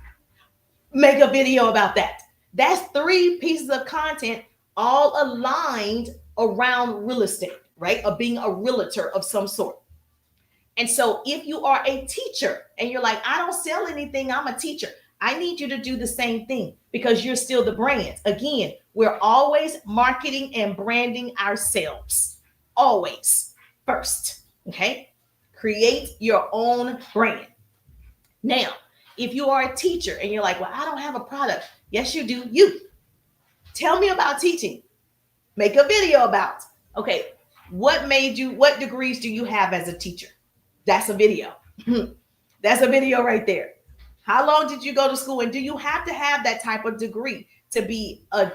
Make a video about that. That's 3 pieces of content all aligned around real estate, right? Of being a realtor of some sort. And so if you are a teacher and you're like, I don't sell anything, I'm a teacher, I need you to do the same thing because you're still the brand. Again, we're always marketing and branding ourselves. Always first, okay? Create your own brand. Now, if you are a teacher and you're like, well, I don't have a product. Yes, you do. You. Tell me about teaching. Make a video about, okay, what degrees do you have as a teacher? That's a video. That's a video right there. How long did you go to school? And do you have to have that type of degree to be a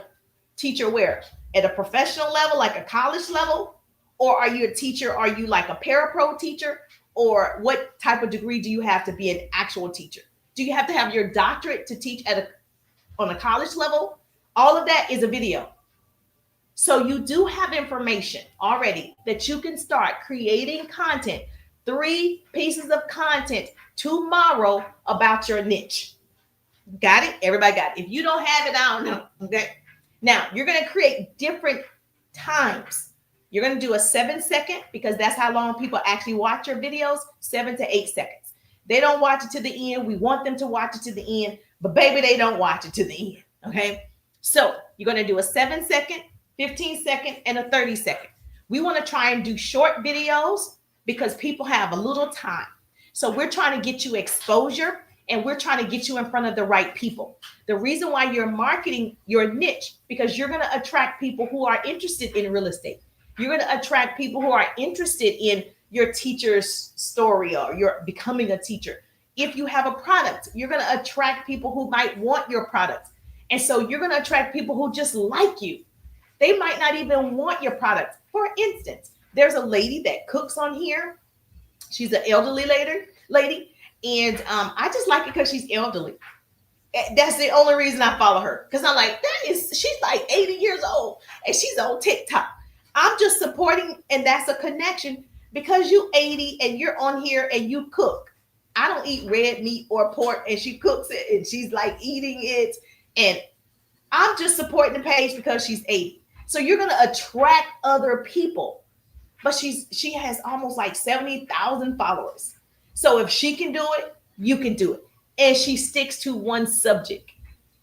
teacher where? At a professional level, like a college level? Or are you a teacher? Are you like a parapro teacher? Or what type of degree do you have to be an actual teacher? Do you have to have your doctorate to teach on a college level? All of that is a video. So you do have information already that you can start creating content, 3 pieces of content tomorrow about your niche. Got it? Everybody got it. If you don't have it, I don't know. Okay. Now you're going to create different times. You're going to do a 7-second because that's how long people actually watch your videos, 7 to 8 seconds. They don't watch it to the end. We want them to watch it to the end, but baby, they don't watch it to the end. Okay. So you're going to do a 7-second, 15-second, and a 30-second. We want to try and do short videos because people have a little time. So we're trying to get you exposure and we're trying to get you in front of the right people. The reason why you're marketing your niche, because you're going to attract people who are interested in real estate. You're going to attract people who are interested in your teacher's story or you're becoming a teacher. If you have a product, you're going to attract people who might want your product. And so you're going to attract people who just like you. They might not even want your product. For instance, there's a lady that cooks on here. She's an elderly lady. And I just like it because she's elderly. That's the only reason I follow her. Because I'm like, she's like 80 years old and she's on TikTok. I'm just supporting, and that's a connection because you 80 and you're on here and you cook. I don't eat red meat or pork and she cooks it and she's like eating it. And I'm just supporting the page because she's 80. So you're going to attract other people. But she has almost like 70,000 followers. So if she can do it, you can do it. And she sticks to one subject.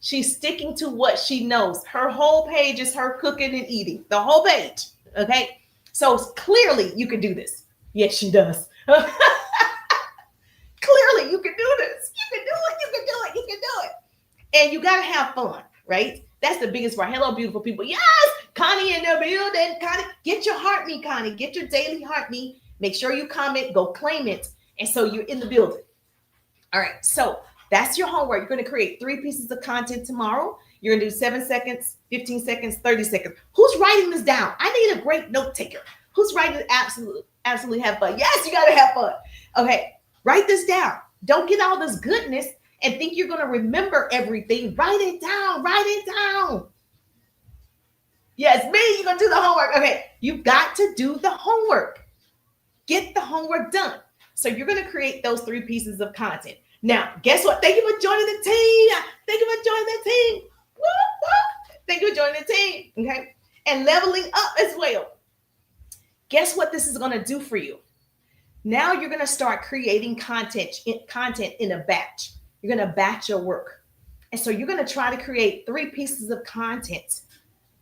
She's sticking to what she knows. Her whole page is her cooking and eating. The whole page. Okay. So clearly you can do this. Yes, she does. Clearly you can do this. You can do it. You can do it. You can do it. And you got to have fun, right? That's the biggest part. Hello, beautiful people. Yes, Connie in the building. Connie, get your heart me, Connie. Get your daily heart me. Make sure you comment. Go claim it. And so you're in the building. All right. So that's your homework. You're going to create 3 pieces of content tomorrow. You're going to do 7 seconds, 15 seconds, 30 seconds. Who's writing this down? I need a great note taker. Who's writing it? Absolutely have fun. Yes, you got to have fun. Okay. Write this down. Don't get all this goodness and think you're going to remember everything. Write it down. Write it down. Yes, me, you're going to do the homework. Okay, you've got to do the homework. Get the homework done. So you're going to create those 3 pieces of content. Now, guess what? Thank you for joining the team. Thank you for joining the team. Woo, woo. Thank you for joining the team. Okay, and leveling up as well. Guess what this is going to do for you? Now you're going to start creating content in a batch. You're going to batch your work. And so you're going to try to create 3 pieces of content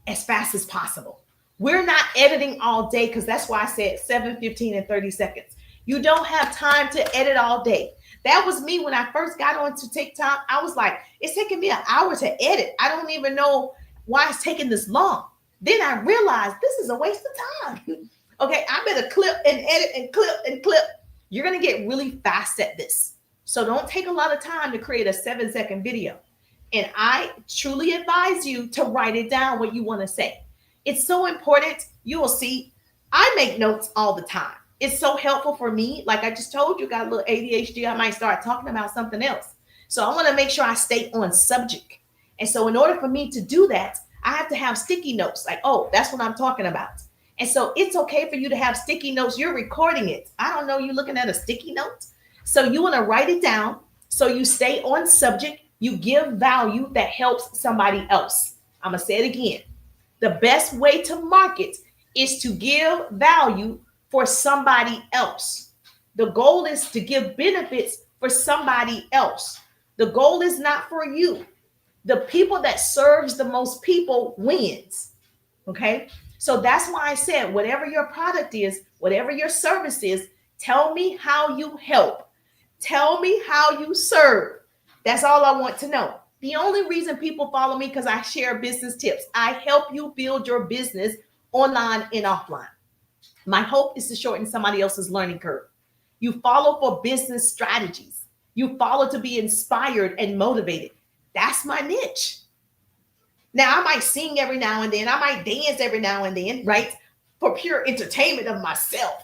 as fast as possible. We're not editing all day because that's why I said 7, 15, and 30 seconds. You don't have time to edit all day. That was me when I first got onto TikTok. I was like, it's taking me an hour to edit. I don't even know why it's taking this long. Then I realized this is a waste of time. Okay, I better clip and edit and clip and clip. You're going to get really fast at this. So don't take a lot of time to create a 7-second video. And I truly advise you to write it down what you want to say. It's so important. You will see, I make notes all the time. It's so helpful for me. Like I just told you, got a little ADHD. I might start talking about something else. So I want to make sure I stay on subject. And so in order for me to do that, I have to have sticky notes. Like, oh, that's what I'm talking about. And so it's okay for you to have sticky notes. You're recording it. I don't know, you looking at a sticky note. So you want to write it down so you stay on subject. You give value that helps somebody else. I'm going to say it again. The best way to market is to give value for somebody else. The goal is to give benefits for somebody else. The goal is not for you. The people that serves the most people wins. Okay? So that's why I said, whatever your product is, whatever your service is, tell me how you help. Tell me how you serve. That's all I want to know. The only reason people follow me because I share business tips. I help you build your business online and offline. My hope is to shorten somebody else's learning curve. You follow for business strategies. You follow to be inspired and motivated. That's my niche. Now, I might sing every now and then. I might dance every now and then, right? For pure entertainment of myself.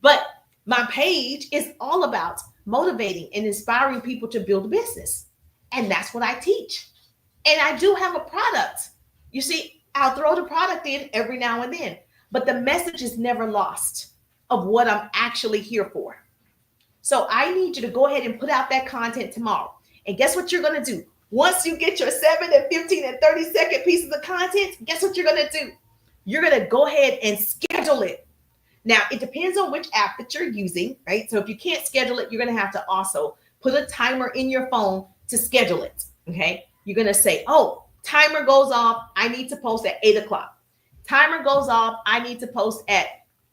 But my page is all about motivating and inspiring people to build a business. And that's what I teach. And I do have a product. You see, I'll throw the product in every now and then, but the message is never lost of what I'm actually here for. So I need you to go ahead and put out that content tomorrow. And guess what you're going to do? Once you get your 7 and 15 and 30-second pieces of content, guess what you're going to do? You're going to go ahead and schedule it. Now, it depends on which app that you're using, right? So if you can't schedule it, you're going to have to also put a timer in your phone to schedule it, okay? You're going to say, oh, timer goes off. I need to post at 8 o'clock. Timer goes off. I need to post at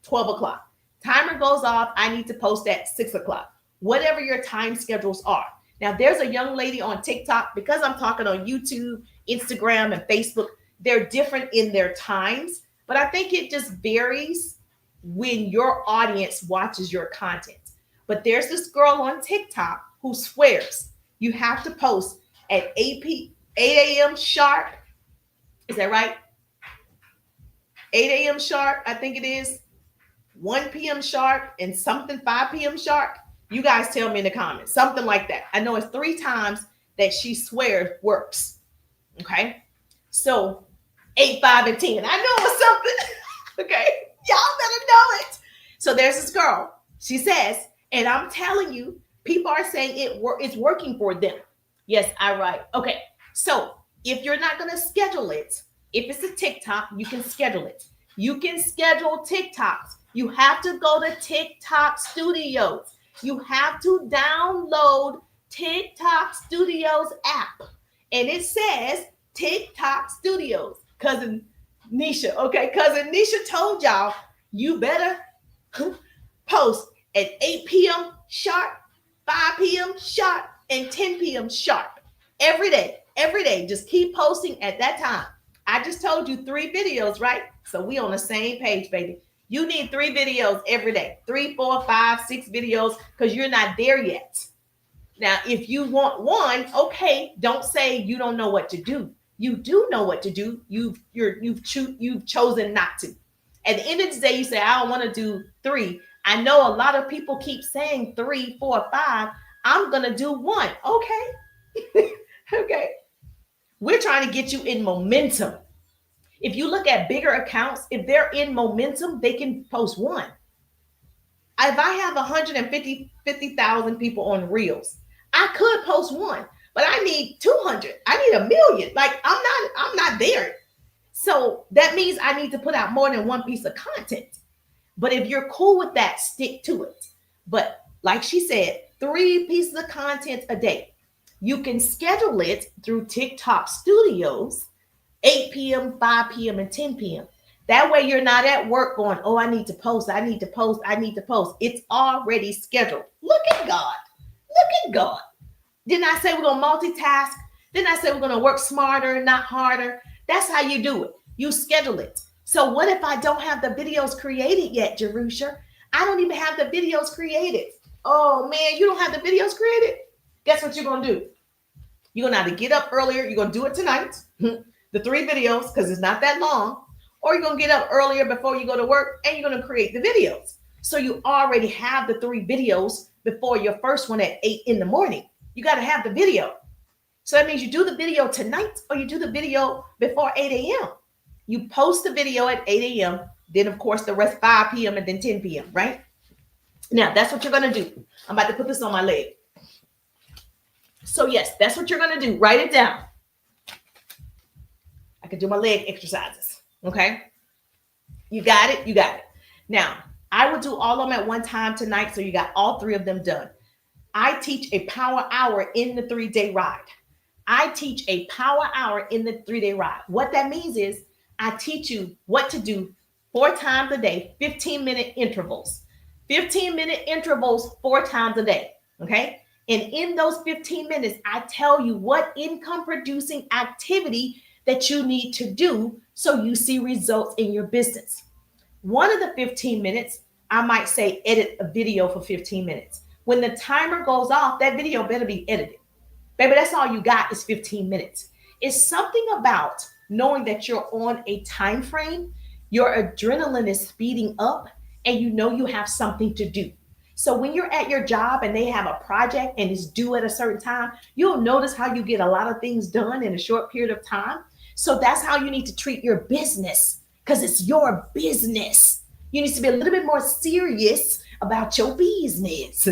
12 o'clock. Timer goes off. I need to post at 6 o'clock. Whatever your time schedules are. Now, there's a young lady on TikTok, because I'm talking on YouTube, Instagram, and Facebook. They're different in their times, but I think it just varies when your audience watches your content. But there's this girl on TikTok who swears you have to post at 8 a.m. sharp. Is that right? 8 a.m. sharp, I think it is. 1 p.m. sharp and something 5 p.m. sharp. You guys tell me in the comments. Something like that. I know it's 3 times that she swears works. Okay? So 8, 5, and 10. I know it's something. Okay? Y'all better know it. So there's this girl. She says, and I'm telling you, people are saying it's working for them. Yes, I'm right. Okay. So if you're not going to schedule it, if it's a TikTok, you can schedule it. You can schedule TikToks. You have to go to TikTok Studios. You have to download TikTok Studios app. And it says TikTok Studios. Cousin Nisha, okay? Cousin Nisha told y'all, you better post at 8 p.m. sharp, 5 p.m. sharp, and 10 p.m. sharp. Every day. Just keep posting at that time. I just told you 3 videos, right? So we on the same page, baby. You need 3 videos every day. 3, 4, 5, 6 videos, because you're not there yet. Now, if you want one, okay, don't say you don't know what to do. You do know what to do. You've chosen not to. At the end of the day, you say, I don't want to do 3. I know a lot of people keep saying 3, 4, 5. I'm going to do 1. Okay. Okay. We're trying to get you in momentum. If you look at bigger accounts, if they're in momentum, they can post 1. If I have 150,000 people on Reels, I could post 1, but I need 200. I need 1 million. Like I'm not there. So that means I need to put out more than 1 piece of content. But if you're cool with that, stick to it. But like she said, 3 pieces of content a day. You can schedule it through TikTok Studios, 8 p.m., 5 p.m., and 10 p.m. That way you're not at work going, oh, I need to post. It's already scheduled. Look at God. Look at God. Didn't I say we're going to multitask? Didn't I say we're going to work smarter, not harder? That's how you do it. You schedule it. So what if I don't have the videos created yet, Jerusha? I don't even have the videos created. Oh, man, you don't have the videos created? Guess what you're going to do? You're going to have to get up earlier. You're going to do it tonight. The 3 videos, because it's not that long. Or you're going to get up earlier before you go to work and you're going to create the videos. So you already have the 3 videos before your first one at 8 in the morning. You got to have the video. So that means you do the video tonight or you do the video before 8 a.m. You post the video at 8 a.m. Then, of course, the rest 5 p.m. and then 10 p.m., right? Now, that's what you're going to do. I'm about to put this on my leg. So, yes, that's what you're going to do. Write it down. I can do my leg exercises, okay? You got it? You got it. Now, I will do all of them at one time tonight, so you got all 3 of them done. I teach a power hour in the 3-day ride. I teach a power hour in the 3-day ride. What that means is I teach you what to do 4 times a day, 15-minute intervals. 15-minute intervals 4 times a day, okay? And in those 15 minutes, I tell you what income-producing activity that you need to do so you see results in your business. One of the 15 minutes, I might say edit a video for 15 minutes. When the timer goes off, that video better be edited. Baby, that's all you got is 15 minutes. It's something about knowing that you're on a time frame, your adrenaline is speeding up, and you know you have something to do. So when you're at your job and they have a project and it's due at a certain time, you'll notice how you get a lot of things done in a short period of time. So that's how you need to treat your business because it's your business. You need to be a little bit more serious about your business.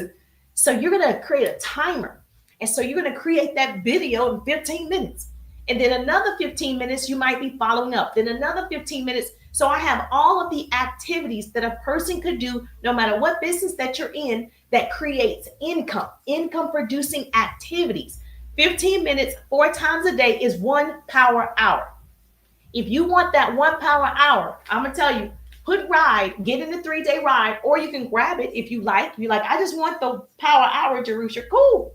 So you're going to create a timer. And so you're going to create that video in 15 minutes. And then another 15 minutes, you might be following up. Then another 15 minutes. So I have all of the activities that a person could do, no matter what business that you're in, that creates income producing activities. 15 minutes, 4 times a day is 1 power hour. If you want that 1 power hour, I'm going to tell you, put ride, get in the 3-day ride, or you can grab it if you like. You're like, I just want the power hour, Jerusha. Cool.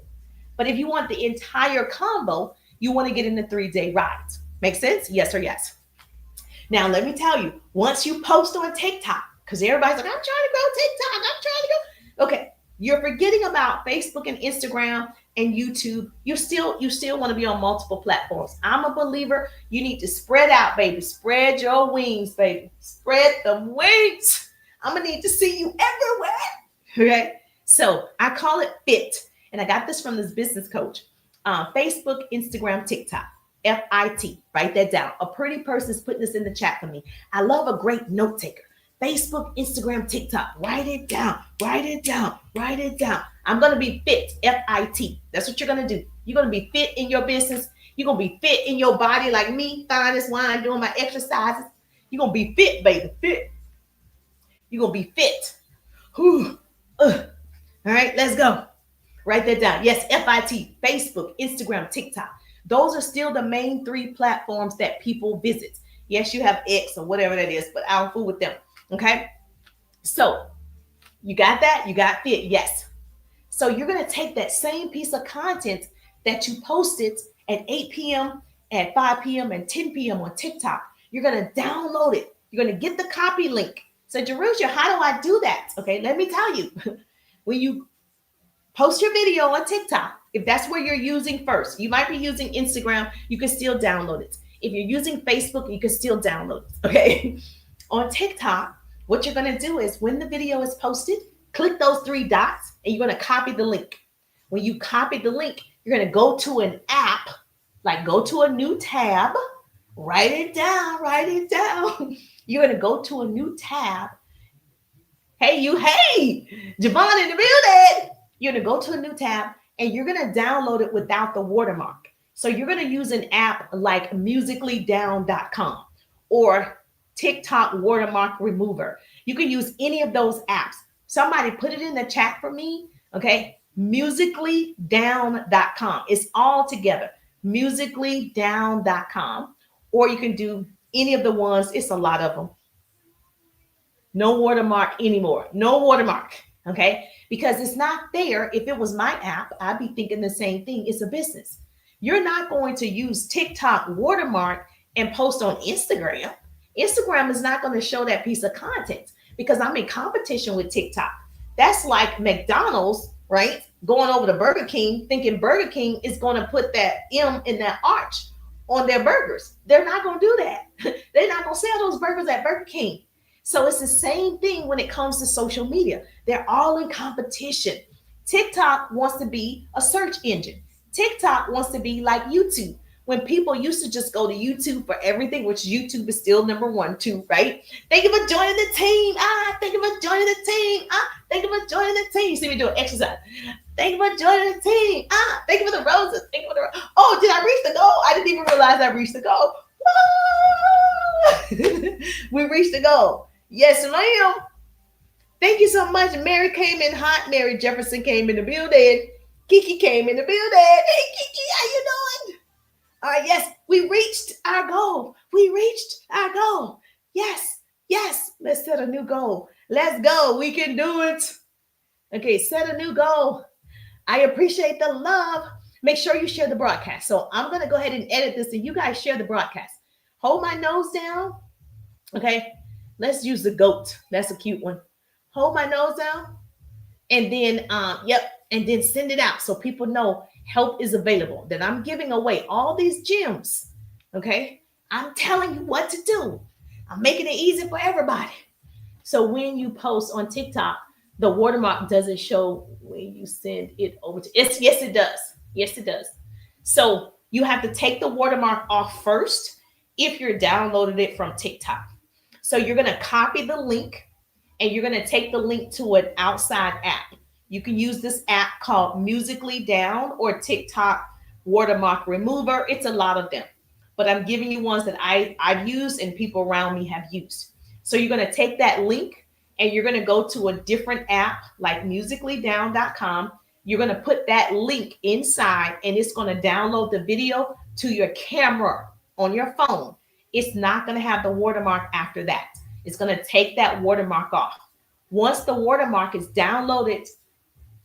But if you want the entire combo, you want to get in the 3-day rides. Make sense? Yes or yes? Now, let me tell you, once you post on TikTok, because everybody's like, I'm trying to grow TikTok. I'm trying to go. Okay. You're forgetting about Facebook and Instagram and YouTube. You still want to be on multiple platforms. I'm a believer. You need to spread out, baby. Spread your wings, baby. Spread them wings. I'm going to need to see you everywhere. Okay. So I call it FIT. And I got this from this business coach. Facebook, Instagram, TikTok. FIT. Write that down. A pretty person's putting this in the chat for me. I love a great note taker. Facebook, Instagram, TikTok. Write it down. Write it down. Write it down. I'm going to be fit. FIT. That's what you're going to do. You're going to be fit in your business. You're going to be fit in your body like me, fine as wine, doing my exercises. You're going to be fit, baby. Fit. You're going to be fit. Whew. All right, let's go. Write that down. Yes, FIT, Facebook, Instagram, TikTok. Those are still the main 3 platforms that people visit. Yes, you have X or whatever that is, but I'll fool with them. Okay. So you got that? You got fit. Yes. So you're going to take that same piece of content that you posted at 8 p.m., at 5 p.m., and 10 p.m. on TikTok. You're going to download it. You're going to get the copy link. So, Jerusha, how do I do that? Okay, let me tell you. When you post your video on TikTok, if that's where you're using first, you might be using Instagram, you can still download it. If you're using Facebook, you can still download it. Okay. On TikTok, what you're going to do is when the video is posted, click those 3 dots and you're going to copy the link. When you copy the link, you're going to go to an app, like go to a new tab, write it down. You're going to go to a new tab. Hey, Javon in the building. You're going to go to a new tab and you're going to download it without the watermark. So you're going to use an app like musicallydown.com or TikTok watermark remover. You can use any of those apps. Somebody put it in the chat for me. Okay. Musicallydown.com. It's all together. Musicallydown.com. Or you can do any of the ones. It's a lot of them. No watermark anymore. No watermark. Okay. Because it's not there. If it was my app, I'd be thinking the same thing. It's a business. You're not going to use TikTok watermark and post on Instagram. Instagram is not going to show that piece of content because I'm in competition with TikTok. That's like McDonald's, right? Going over to Burger King, thinking Burger King is going to put that M in that arch on their burgers. They're not going to do that. They're not going to sell those burgers at Burger King. So it's the same thing when it comes to social media. They're all in competition. TikTok wants to be a search engine. TikTok wants to be like YouTube. When people used to just go to YouTube for everything, which YouTube is still number 1, 2, right? Thank you for joining the team. Thank you for joining the team. Thank you for joining the team. You see me doing exercise. Thank you for joining the team. Thank you for the roses. Thank you for the Oh, did I reach the goal? I didn't even realize I reached the goal. We reached the goal. Yes, ma'am. Thank you so much. Mary came in hot. Mary Jefferson came in the building. Kiki came in the building. Hey, Kiki, how you doing? All right, yes, we reached our goal. Yes. Let's set a new goal. Let's go. We can do it. Okay, set a new goal. I appreciate the love. Make sure you share the broadcast. So I'm going to go ahead and edit this and you guys share the broadcast. Hold my nose down. Okay, let's use the goat. That's a cute one. Hold my nose down And then, and then send it out so people know help is available. That I'm giving away all these gems. Okay, I'm telling you what to do. I'm making it easy for everybody. So when you post on TikTok, the watermark doesn't show when you send it over to yes, it does. Yes, it does. So you have to take the watermark off first if you're downloading it from TikTok. So you're going to copy the link and you're going to take the link to an outside app. You can use this app called Musically Down or TikTok Watermark Remover. It's a lot of them, but I'm giving you ones that I've used and people around me have used. So you're going to take that link and you're going to go to a different app like musicallydown.com. You're going to put that link inside and it's going to download the video to your camera on your phone. It's not going to have the watermark after that. It's going to take that watermark off. Once the watermark is downloaded,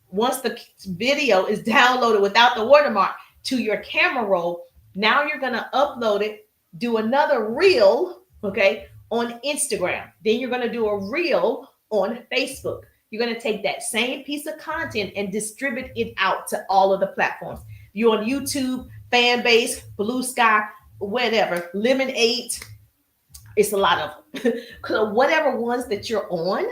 once the video is downloaded without the watermark to your camera roll, now you're going to upload it, do another reel, okay, on Instagram. Then you're going to do a reel on Facebook. You're going to take that same piece of content and distribute it out to all of the platforms. You're on YouTube, Fanbase, Blue Sky, whatever, Lemonade. It's a lot of them. So whatever ones that you're on,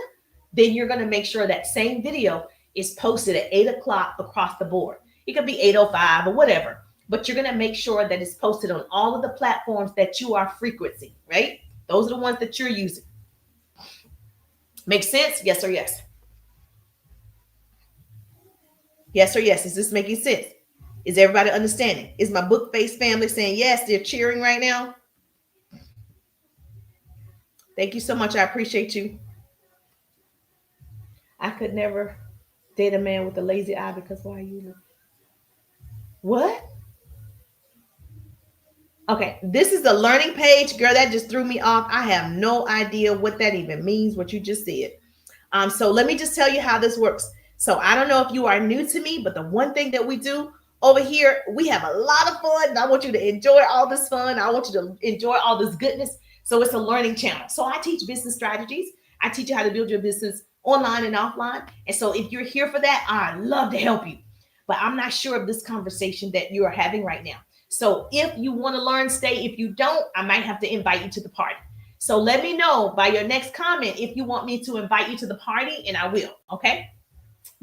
then you're going to make sure that same video is posted at 8 o'clock across the board. It could be 8:05 or whatever, but you're going to make sure that it's posted on all of the platforms that you are frequenting, right? Those are the ones that you're using. Make sense? Yes or yes? Yes or yes? Is this making sense? Is everybody understanding? Is my book face family saying yes? They're cheering right now. Thank you so much. I appreciate you. I could never date a man with a lazy eye because why are you? What? Okay, this is the learning page. Girl, that just threw me off. I have no idea what that even means, what you just said. So let me just tell you how this works. So I don't know if you are new to me, but the one thing that we do over here, we have a lot of fun. And I want you to enjoy all this fun. I want you to enjoy all this goodness. So it's a learning channel. So I teach business strategies. I teach you how to build your business online and offline. And so if you're here for that, I'd love to help you. But I'm not sure of this conversation that you are having right now. So if you want to learn, stay. If you don't, I might have to invite you to the party. So let me know by your next comment if you want me to invite you to the party, and I will. Okay?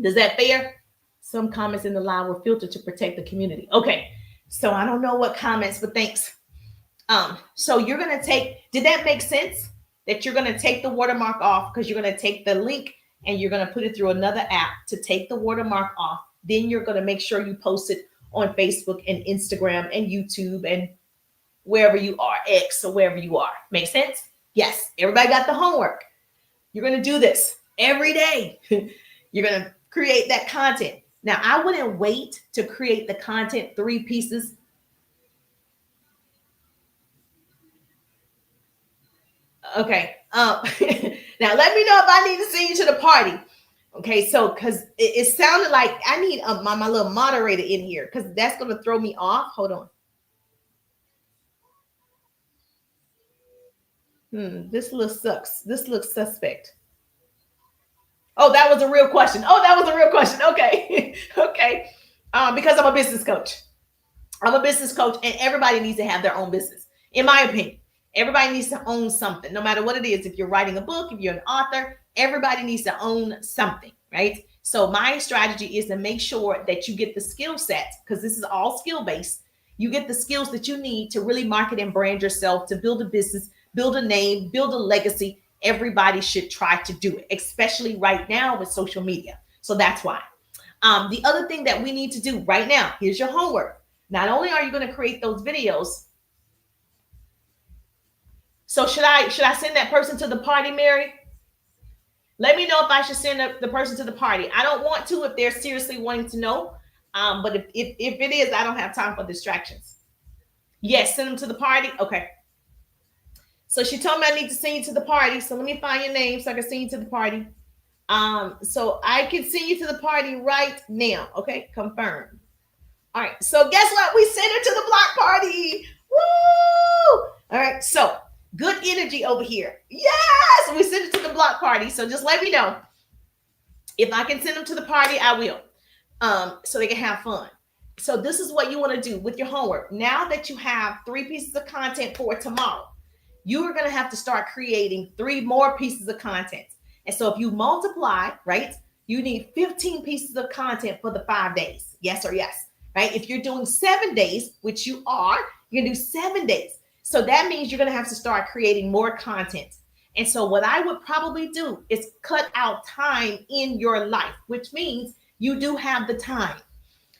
Does that fair? Some comments in the line were filtered to protect the community. Okay. So I don't know what comments, but thanks. So you're going to take, did that make sense? That you're going to take the watermark off because you're going to take the link and you're going to put it through another app to take the watermark off. Then you're going to make sure you post it on Facebook and Instagram and YouTube and wherever you are, X or wherever you are. Make sense? Yes. Everybody got the homework. You're going to do this every day. You're going to create that content. Now, I wouldn't wait to create the content 3 pieces. Okay. Now, let me know if I need to send you to the party. Okay, so because it sounded like I need my little moderator in here because that's going to throw me off. Hold on. This looks sucks. This looks suspect. Oh, that was a real question. Okay. Okay. Because I'm a business coach. I'm a business coach and everybody needs to have their own business. In my opinion, everybody needs to own something, no matter what it is. If you're writing a book, if you're an author, everybody needs to own something, right? So my strategy is to make sure that you get the skill sets, because this is all skill based. You get the skills that you need to really market and brand yourself, to build a business, build a name, build a legacy. Everybody should try to do it, especially right now with social media. So that's why. The other thing that we need to do right now, here's your homework. Not only are you going to create those videos. So should I send that person to the party, Mary? Let me know if I should send the person to the party. I don't want to if they're seriously wanting to know. But if it is, I don't have time for distractions. Yes, send them to the party. Okay. So she told me I need to send you to the party. So let me find your name so I can send you to the party. So I can send you to the party right now. Okay, confirm. All right. So guess what? We sent her to the block party. Woo! All right. So good energy over here. Yes, we sent it to the block party. So just let me know. If I can send them to the party, I will. So they can have fun. So this is what you want to do with your homework. Now that you have 3 pieces of content for tomorrow, you are going to have to start creating 3 more pieces of content. And so if you multiply, right, you need 15 pieces of content for the 5 days. Yes or yes, right? If you're doing 7 days, which you are, you're going to do 7 days. So that means you're going to have to start creating more content. And so what I would probably do is cut out time in your life, which means you do have the time.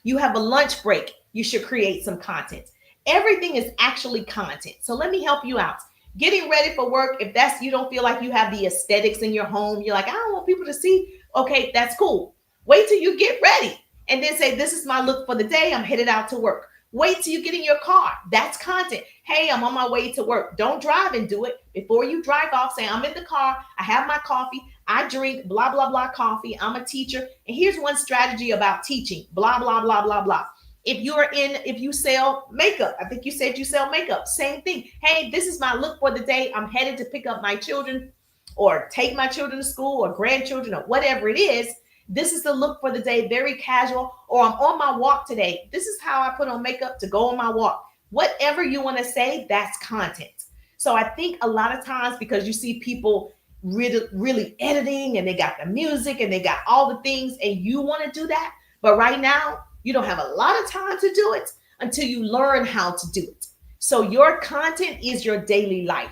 You have a lunch break. You should create some content. Everything is actually content. So let me help you out. Getting ready for work, if that's you don't feel like you have the aesthetics in your home, you're like, I don't want people to see. Okay, that's cool. Wait till you get ready and then say, this is my look for the day. I'm headed out to work. Wait till you get in your car. That's content. Hey, I'm on my way to work. Don't drive and do it. Before you drive off, say, I'm in the car. I have my coffee. I drink blah, blah, blah coffee. I'm a teacher. And here's one strategy about teaching, blah, blah, blah, blah, blah. If you sell makeup, I think you said you sell makeup, same thing. Hey, this is my look for the day. I'm headed to pick up my children or take my children to school or grandchildren or whatever it is. This is the look for the day, very casual, or I'm on my walk today. This is how I put on makeup to go on my walk. Whatever you want to say, that's content. So I think a lot of times because you see people really editing and they got the music and they got all the things and you want to do that. But right now, you don't have a lot of time to do it until you learn how to do it. So your content is your daily life.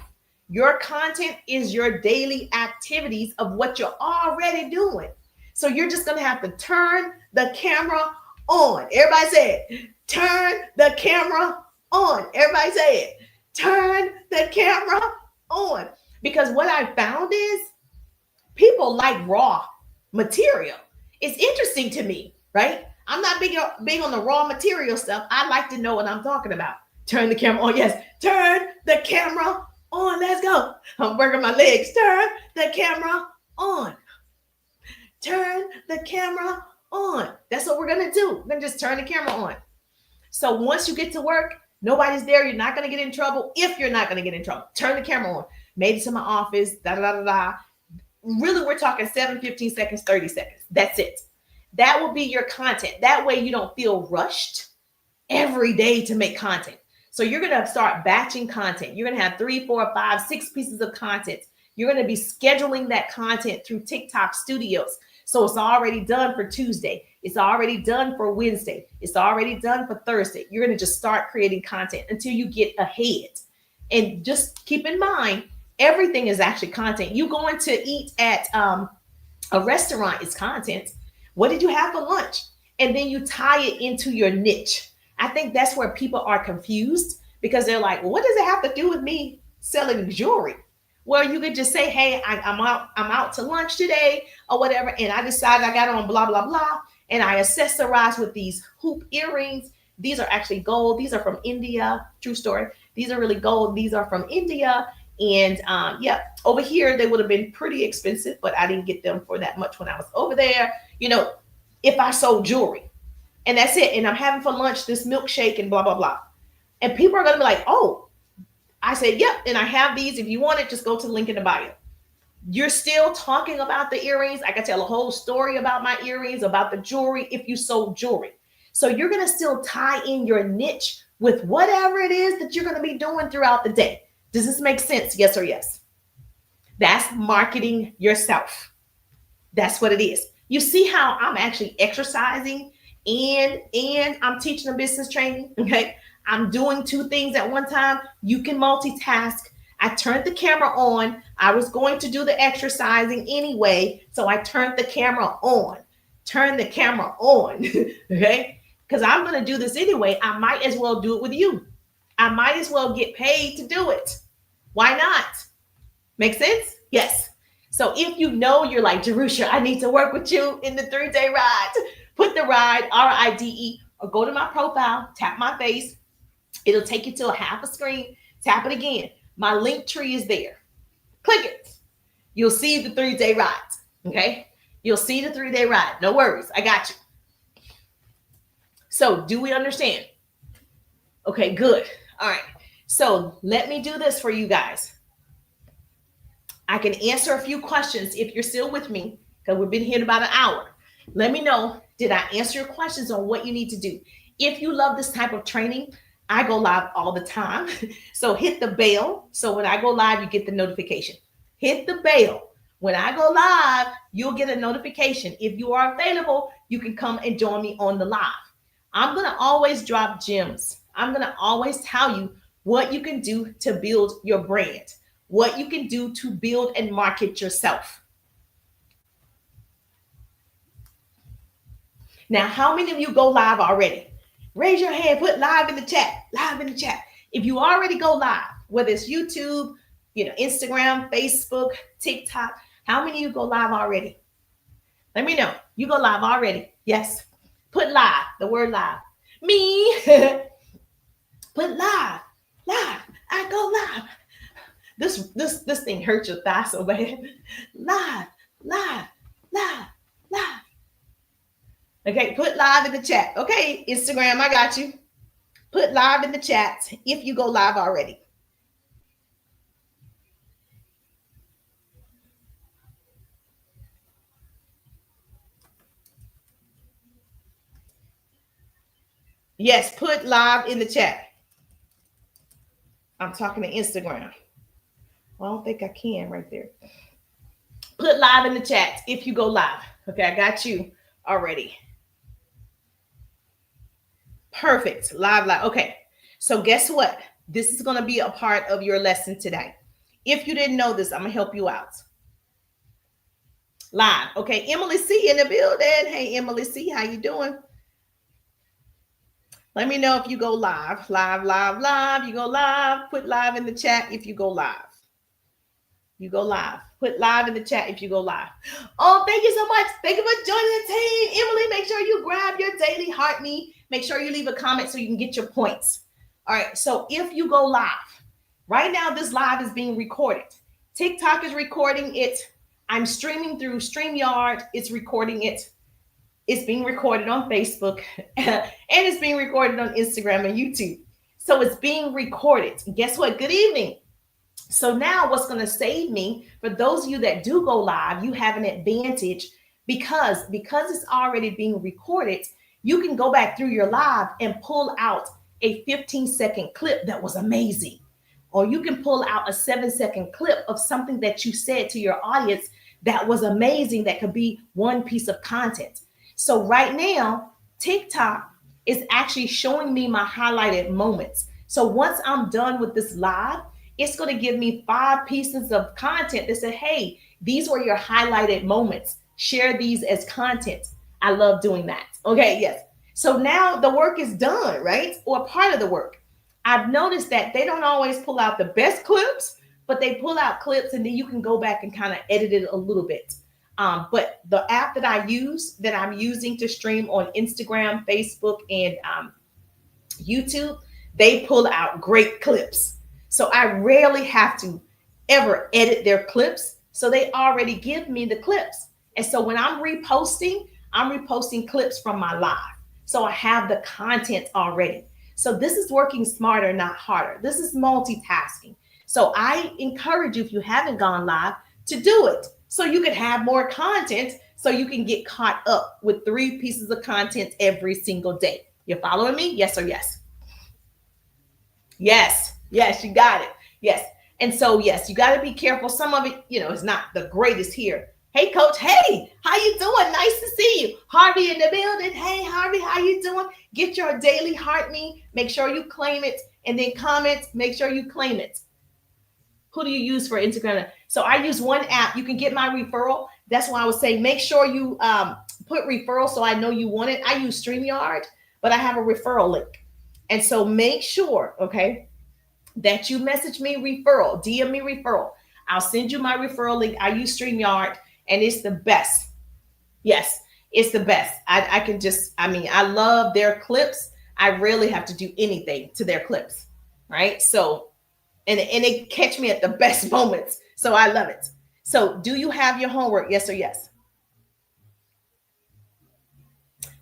Your content is your daily activities of what you're already doing. So you're just going to have to turn the camera on. Everybody say it. Turn the camera on. Everybody say it. Turn the camera on. Because what I found is people like raw material. It's interesting to me, right? I'm not big on the raw material stuff. I like to know what I'm talking about. Turn the camera on. Yes. Turn the camera on. Let's go. I'm working my legs. Turn the camera on. Turn the camera on. That's what we're going to do. We're going to just turn the camera on. So once you get to work, nobody's there. You're not going to get in trouble. If you're not going to get in trouble, turn the camera on. Made it to my office. Da da da da. Really, we're talking 7, 15 seconds, 30 seconds. That's it. That will be your content. That way you don't feel rushed every day to make content. So you're going to start batching content. You're going to have 3, 4, 5, 6 pieces of content. You're going to be scheduling that content through TikTok Studios. So it's already done for Tuesday. It's already done for Wednesday. It's already done for Thursday. You're going to just start creating content until you get ahead. And just keep in mind, everything is actually content. You going to eat at a restaurant is content. What did you have for lunch? And then you tie it into your niche. I think that's where people are confused because they're like, well, what does it have to do with me selling jewelry? Well, you could just say, hey, I'm out to lunch today or whatever. And I decided I got on blah, blah, blah. And I accessorized with these hoop earrings. These are actually gold. These are from India. True story. These are really gold. These are from India. And yeah, over here, they would have been pretty expensive, but I didn't get them for that much when I was over there. You know, if I sold jewelry and that's it. And I'm having for lunch this milkshake and blah, blah, blah. And people are going to be like, oh, I said, yep. And I have these. If you want it, just go to the link in the bio. You're still talking about the earrings. I could tell a whole story about my earrings, about the jewelry, if you sold jewelry. So you're going to still tie in your niche with whatever it is that you're going to be doing throughout the day. Does this make sense? Yes or yes? That's marketing yourself. That's what it is. You see how I'm actually exercising and I'm teaching a business training. Okay. I'm doing 2 things at one time. You can multitask. I turned the camera on. I was going to do the exercising anyway. So I turned the camera on. Turn the camera on. Okay. Because I'm going to do this anyway. I might as well do it with you. I might as well get paid to do it. Why not? Make sense? Yes. So if you know you're like, Jerusha, I need to work with you in the 3-day ride, put the ride, RIDE, or go to my profile, tap my face. It'll take you to a half a screen. Tap it again. My link tree is there. Click it. You'll see the 3-day ride. Okay. You'll see the 3-day ride. No worries. I got you. So do we understand? Okay, good. All right. So let me do this for you guys. I can answer a few questions if you're still with me. because we've been here about an hour. Let me know, did I answer your questions on what you need to do? If you love this type of training, I go live all the time. So hit the bell. So when I go live, you get the notification. Hit the bell. When I go live, you'll get a notification. If you are available, you can come and join me on the live. I'm going to always drop gems. I'm going to always tell you what you can do to build your brand, what you can do to build and market yourself. Now, how many of you go live already? Raise your hand, put live in the chat, live in the chat. If you already go live, whether it's YouTube, Instagram, Facebook, TikTok, how many of you go live already? Let me know. You go live already. Yes. Put live, the word live. Me. Put live. I go live. This thing hurts your thigh so bad. Live. Okay, put live in the chat. Okay, Instagram, I got you. Put live in the chat if you go live already. Yes, put live in the chat. I'm talking to Instagram. Well, I don't think I can right there. Put live in the chat if you go live. Okay, I got you already. Perfect. Live. Okay. So guess what? This is going to be a part of your lesson today. If you didn't know this, I'm going to help you out. Live. Okay. Emily C in the building. Hey, Emily C, how you doing? Let me know if you go live. Live. You go live. Put live in the chat if you go live. You go live. Put live in the chat if you go live. Oh, thank you so much. Thank you for joining the team. Emily, make sure you grab your daily heart me. Make sure you leave a comment so you can get your points. All right. So if you go live, right now this live is being recorded. TikTok is recording it. I'm streaming through StreamYard. It's recording it. It's being recorded on Facebook and it's being recorded on Instagram and YouTube. So it's being recorded. And guess what? Good evening. So now what's going to save me, for those of you that do go live, you have an advantage because it's already being recorded. You can go back through your live and pull out a 15-second clip that was amazing. Or you can pull out a 7-second clip of something that you said to your audience that was amazing, that could be one piece of content. So right now, TikTok is actually showing me my highlighted moments. So once I'm done with this live, it's going to give me 5 pieces of content that said, hey, these were your highlighted moments. Share these as content. I love doing that. Okay, yes. So now the work is done, right? Or part of the work. I've noticed that they don't always pull out the best clips, but they pull out clips and then you can go back and kind of edit it a little bit. But the app that I'm using to stream on Instagram, Facebook, and YouTube, they pull out great clips. So I rarely have to ever edit their clips. So they already give me the clips. And so when I'm reposting clips from my live. So I have the content already. So this is working smarter, not harder. This is multitasking. So I encourage you, if you haven't gone live, to do it so you can have more content, so you can get caught up with 3 pieces of content every single day. You're following me? Yes or yes? Yes, you got it. Yes. And so, yes, you got to be careful. Some of it, is not the greatest here. Hey, coach. Hey, how you doing? Nice to see you. Harvey in the building. Hey, Harvey, how you doing? Get your daily heart me. Make sure you claim it, and then comment. Make sure you claim it. Who do you use for Instagram? So I use one app. You can get my referral. That's why I would say make sure you put referral so I know you want it. I use StreamYard, but I have a referral link. And so make sure, okay, that you message me referral, DM me referral. I'll send you my referral link. I use StreamYard, and it's the best. Yes, it's the best. I love their clips. I rarely have to do anything to their clips, right? So, and they catch me at the best moments. So I love it. So do you have your homework? Yes or yes?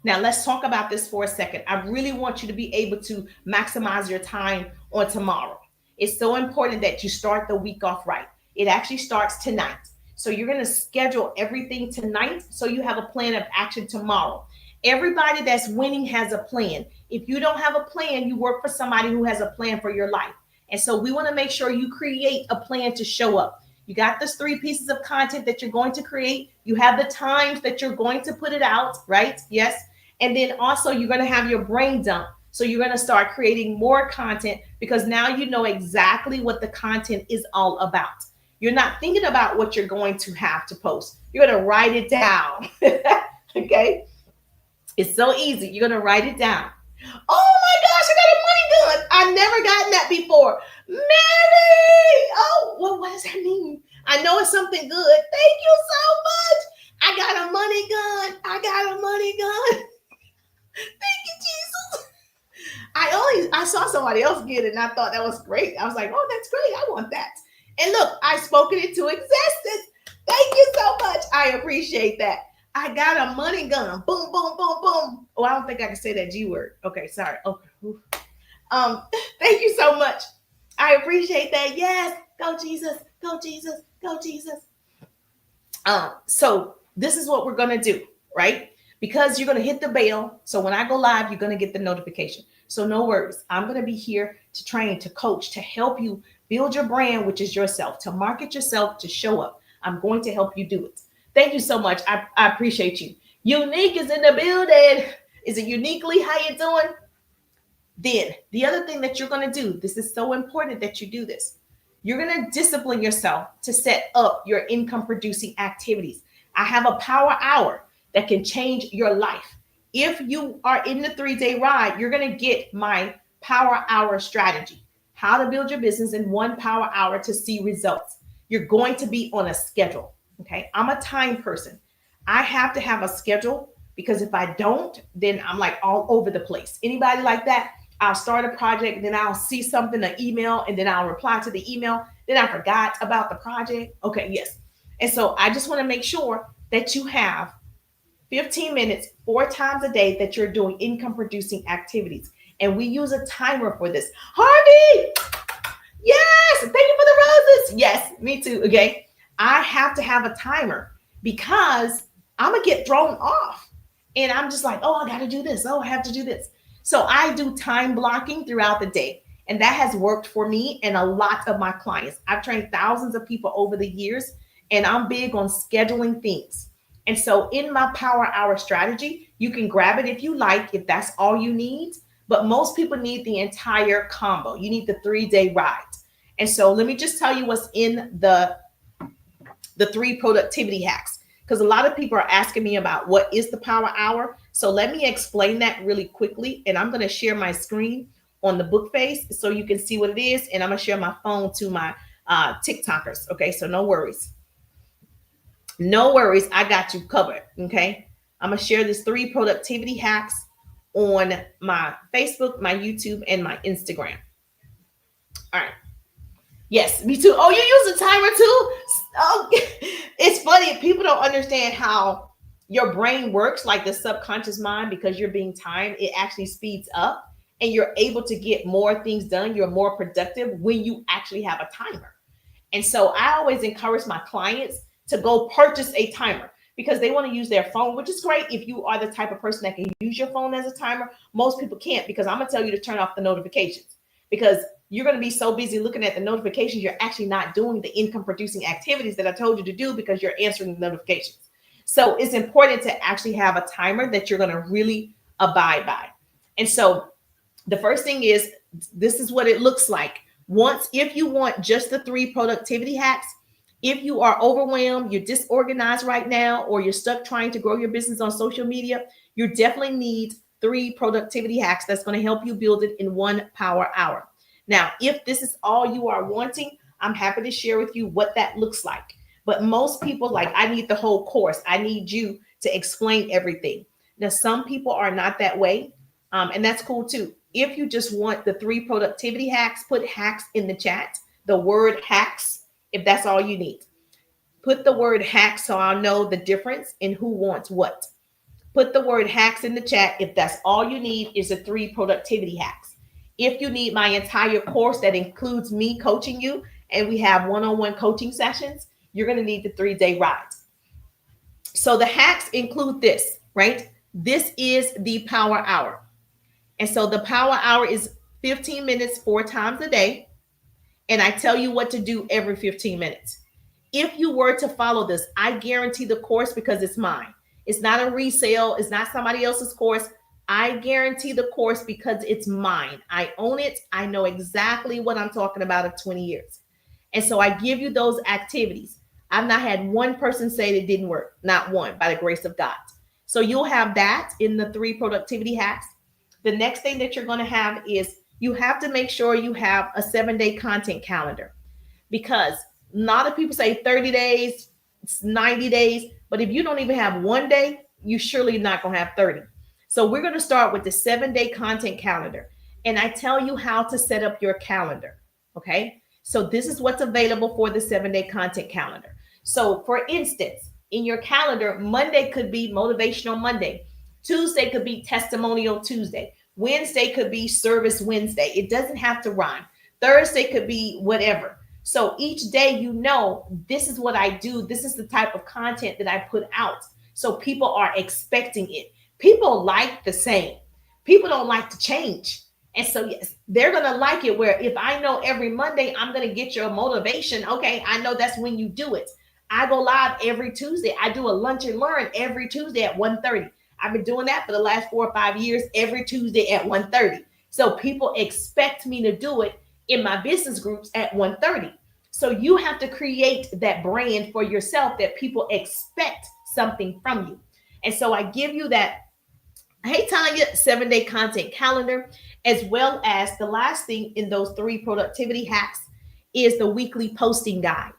Now let's talk about this for a second. I really want you to be able to maximize your time on tomorrow. It's so important that you start the week off right. It actually starts tonight. So you're going to schedule everything tonight so you have a plan of action tomorrow. Everybody that's winning has a plan. If you don't have a plan, you work for somebody who has a plan for your life. And so we want to make sure you create a plan to show up. You got this 3 pieces of content that you're going to create. You have the times that you're going to put it out, right? Yes. And then also you're going to have your brain dump. So you're going to start creating more content because now you know exactly what the content is all about. You're not thinking about what you're going to have to post. You're going to write it down. Okay. It's so easy. You're going to write it down. Oh my gosh, I got a money gun. I've never gotten that before. Mary! Oh, well, what does that mean? I know it's something good. Thank you so much. I got a money gun. I got a money gun. Thank you, Jesus. I saw somebody else get it and I thought that was great. I was like, oh, that's great. I want that. And look, I spoke it into existence. Thank you so much. I appreciate that. I got a money gun. Boom, boom, boom, boom. Oh, I don't think I can say that G word. Okay, sorry. Okay. Thank you so much. I appreciate that. Yes. Go Jesus. Go Jesus. Go Jesus. So this is what we're gonna do, right? Because you're gonna hit the bell. So when I go live, you're gonna get the notification. So no worries. I'm gonna be here to train, to coach, to help you build your brand, which is yourself, to market yourself, to show up. I'm going to help you do it. Thank you so much. I appreciate you. Unique is in the building. Is it uniquely? How you doing? Then the other thing that you're going to do, this is so important that you do this. You're going to discipline yourself to set up your income producing activities. I have a power hour that can change your life. If you are in the 3-day ride, you're going to get my power hour strategy, how to build your business in 1 power hour to see results. You're going to be on a schedule. Okay. I'm a time person. I have to have a schedule because if I don't, then I'm like all over the place. Anybody like that? I'll start a project, then I'll see something, an email, and then I'll reply to the email. Then I forgot about the project. Okay. Yes. And so I just want to make sure that you have 15 minutes, 4 times a day that you're doing income producing activities. And we use a timer for this. Harvey. Yes. Thank you for the roses. Yes. Me too. Okay. I have to have a timer because I'm going to get thrown off. And I'm just like, oh, I got to do this. Oh, I have to do this. So I do time blocking throughout the day. And that has worked for me and a lot of my clients. I've trained thousands of people over the years, and I'm big on scheduling things. And so in my power hour strategy, you can grab it if you like, if that's all you need. But most people need the entire combo. You need the 3-day ride. And so let me just tell you what's in the 3 productivity hacks, because a lot of people are asking me about what is the power hour. So let me explain that really quickly. And I'm going to share my screen on the book face so you can see what it is. And I'm going to share my phone to my TikTokers. Okay. So no worries. No worries. I got you covered. Okay. I'm going to share this 3 productivity hacks on my Facebook, my YouTube, and my Instagram. All right. Yes, me too. Oh, you use a timer too? Oh, it's funny. People don't understand how your brain works, like the subconscious mind, because you're being timed. It actually speeds up and you're able to get more things done. You're more productive when you actually have a timer. And so I always encourage my clients to go purchase a timer because they want to use their phone, which is great if you are the type of person that can use your phone as a timer. Most people can't, because I'm going to tell you to turn off the notifications, because you're going to be so busy looking at the notifications, you're actually not doing the income producing activities that I told you to do because you're answering the notifications. So it's important to actually have a timer that you're going to really abide by. And so the first thing is, this is what it looks like. If you want just the 3 productivity hacks, if you are overwhelmed, you're disorganized right now, or you're stuck trying to grow your business on social media, you definitely need 3 productivity hacks that's going to help you build it in 1 power hour. Now, if this is all you are wanting, I'm happy to share with you what that looks like. But most people like, I need the whole course. I need you to explain everything. Now, some people are not that way. And that's cool too. If you just want the 3 productivity hacks, put hacks in the chat, the word hacks, if that's all you need. Put the word hacks so I'll know the difference in who wants what. Put the word hacks in the chat if that's all you need is the 3 productivity hacks. If you need my entire course that includes me coaching you, and we have one-on-one coaching sessions, you're going to need the 3-day ride. So the hacks include this, right? This is the power hour. And so the power hour is 15 minutes 4 times a day. And I tell you what to do every 15 minutes. If you were to follow this, I guarantee the course, because it's mine. It's not a resale. It's not somebody else's course. I guarantee the course because it's mine. I own it. I know exactly what I'm talking about of 20 years. And so I give you those activities. I've not had one person say it didn't work. Not one, by the grace of God. So you'll have that in the 3 productivity hacks. The next thing that you're going to have is you have to make sure you have a 7-day content calendar, because a lot of people say 30 days, 90 days, but if you don't even have 1 day, you surely not going to have 30. So we're going to start with the 7-day content calendar. And I tell you how to set up your calendar. Okay. So this is what's available for the 7-day content calendar. So for instance, in your calendar, Monday could be motivational Monday. Tuesday could be testimonial Tuesday. Wednesday could be service Wednesday. It doesn't have to rhyme. Thursday could be whatever. So each day, you know, this is what I do. This is the type of content that I put out. So people are expecting it. People like the same. People don't like to change. And so, yes, they're going to like it, where if I know every Monday I'm going to get your motivation, okay, I know that's when you do it. I go live every Tuesday. I do a lunch and learn every Tuesday at 1:30. I've been doing that for the last 4 or 5 years, every Tuesday at 1:30. So people expect me to do it in my business groups at 1:30. So you have to create that brand for yourself that people expect something from you. And so I give you that Hey Tanya 7-day content calendar, as well as the last thing in those 3 productivity hacks is the weekly posting guide.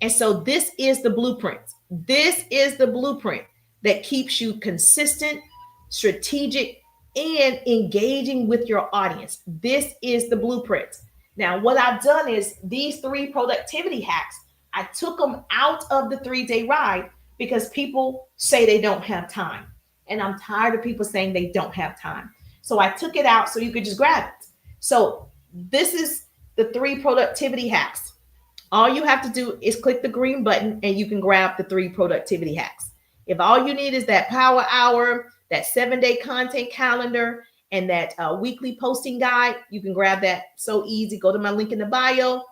And so this is the blueprint. This is the blueprint that keeps you consistent, strategic, and engaging with your audience. This is the blueprint. Now, what I've done is these 3 productivity hacks, I took them out of the 3-day ride because people say they don't have time. And I'm tired of people saying they don't have time. So I took it out so you could just grab it. So this is the 3 productivity hacks. All you have to do is click the green button and you can grab the 3 productivity hacks. If all you need is that power hour, that 7-day content calendar, and that weekly posting guide, you can grab that so easy. Go to my link in the bio,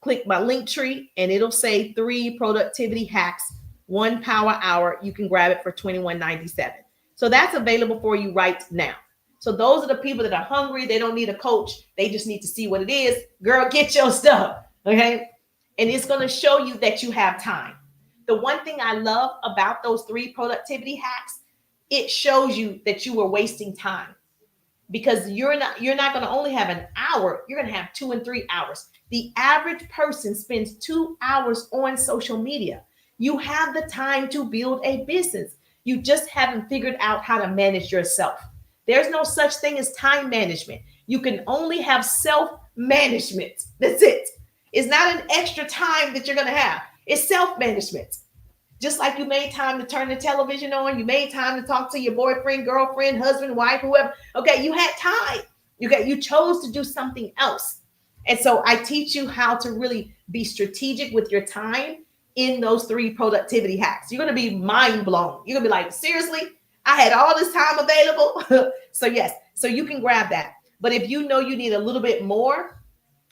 click my link tree, and it'll say 3 productivity hacks, 1 power hour. You can grab it for $21.97. So that's available for you right now. So those are the people that are hungry. They don't need a coach. They just need to see what it is. Girl, get your stuff. Okay. And it's going to show you that you have time. The one thing I love about those 3 productivity hacks, it shows you that you were wasting time, because you're not going to only have an hour. You're going to have 2 and 3 hours. The average person spends 2 hours on social media. You have the time to build a business. You just haven't figured out how to manage yourself. There's no such thing as time management. You can only have self-management. That's it. It's not an extra time that you're going to have. It's self-management. Just like you made time to turn the television on, you made time to talk to your boyfriend, girlfriend, husband, wife, whoever. Okay, you had time. You chose to do something else. And so I teach you how to really be strategic with your time in those 3 productivity hacks. You're going to be mind blown. You're going to be like, seriously, I had all this time available. So yes, so you can grab that. But if you know you need a little bit more,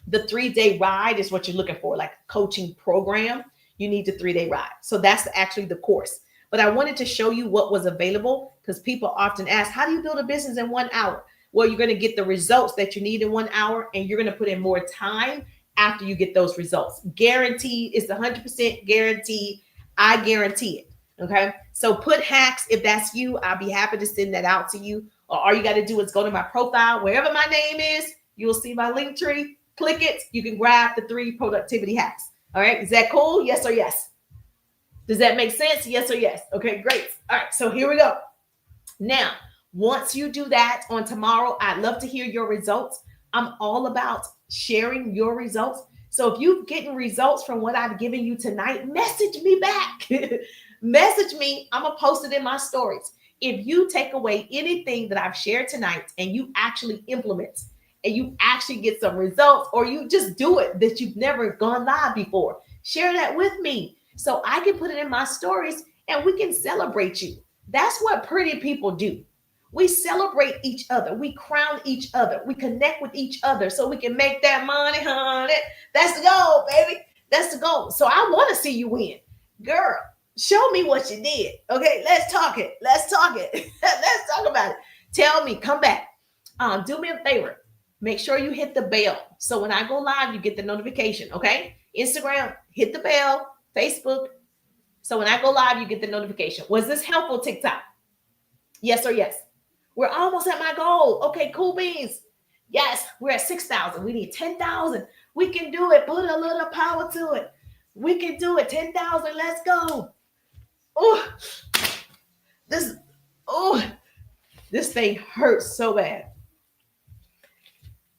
the 3-day ride is what you're looking for, like a coaching program. You need the 3-day ride. So that's actually the course. But I wanted to show you what was available, because people often ask, how do you build a business in 1 hour? Well, you're going to get the results that you need in 1 hour, and you're going to put in more time after you get those results. Guaranteed. It's 100% guaranteed. I guarantee it. Okay. So put hacks. If that's you, I'll be happy to send that out to you. Or all you got to do is go to my profile, wherever my name is, you will see my link tree. Click it. You can grab the 3 productivity hacks. All right. Is that cool? Yes or yes? Does that make sense? Yes or yes? Okay, great. All right. So here we go. Now, once you do that on tomorrow, I'd love to hear your results. I'm all about sharing your results. So if you're getting results from what I've given you tonight, message me back. Message me. I'm going to post it in my stories. If you take away anything that I've shared tonight and you actually implement and you actually get some results, or you just do it that you've never gone live before, share that with me. so I can put it in my stories and we can celebrate you. That's what pretty people do. We celebrate each other. We crown each other. We connect with each other so we can make that money, honey. That's the goal, baby. That's the goal. So I want to see you win. Girl, show me what you did. Okay, let's talk it. Let's talk it. Let's talk about it. Tell me, come back. Do me a favor. Make sure you hit the bell. So when I go live, you get the notification. Okay. Instagram, hit the bell. Facebook. So when I go live, you get the notification. Was this helpful, TikTok? Yes or yes? We're almost at my goal. Okay, cool beans. Yes, we're at 6,000. We need 10,000. We can do it. Put a little power to it. We can do it. 10,000. Let's go. Oh, this, oh, this thing hurts so bad.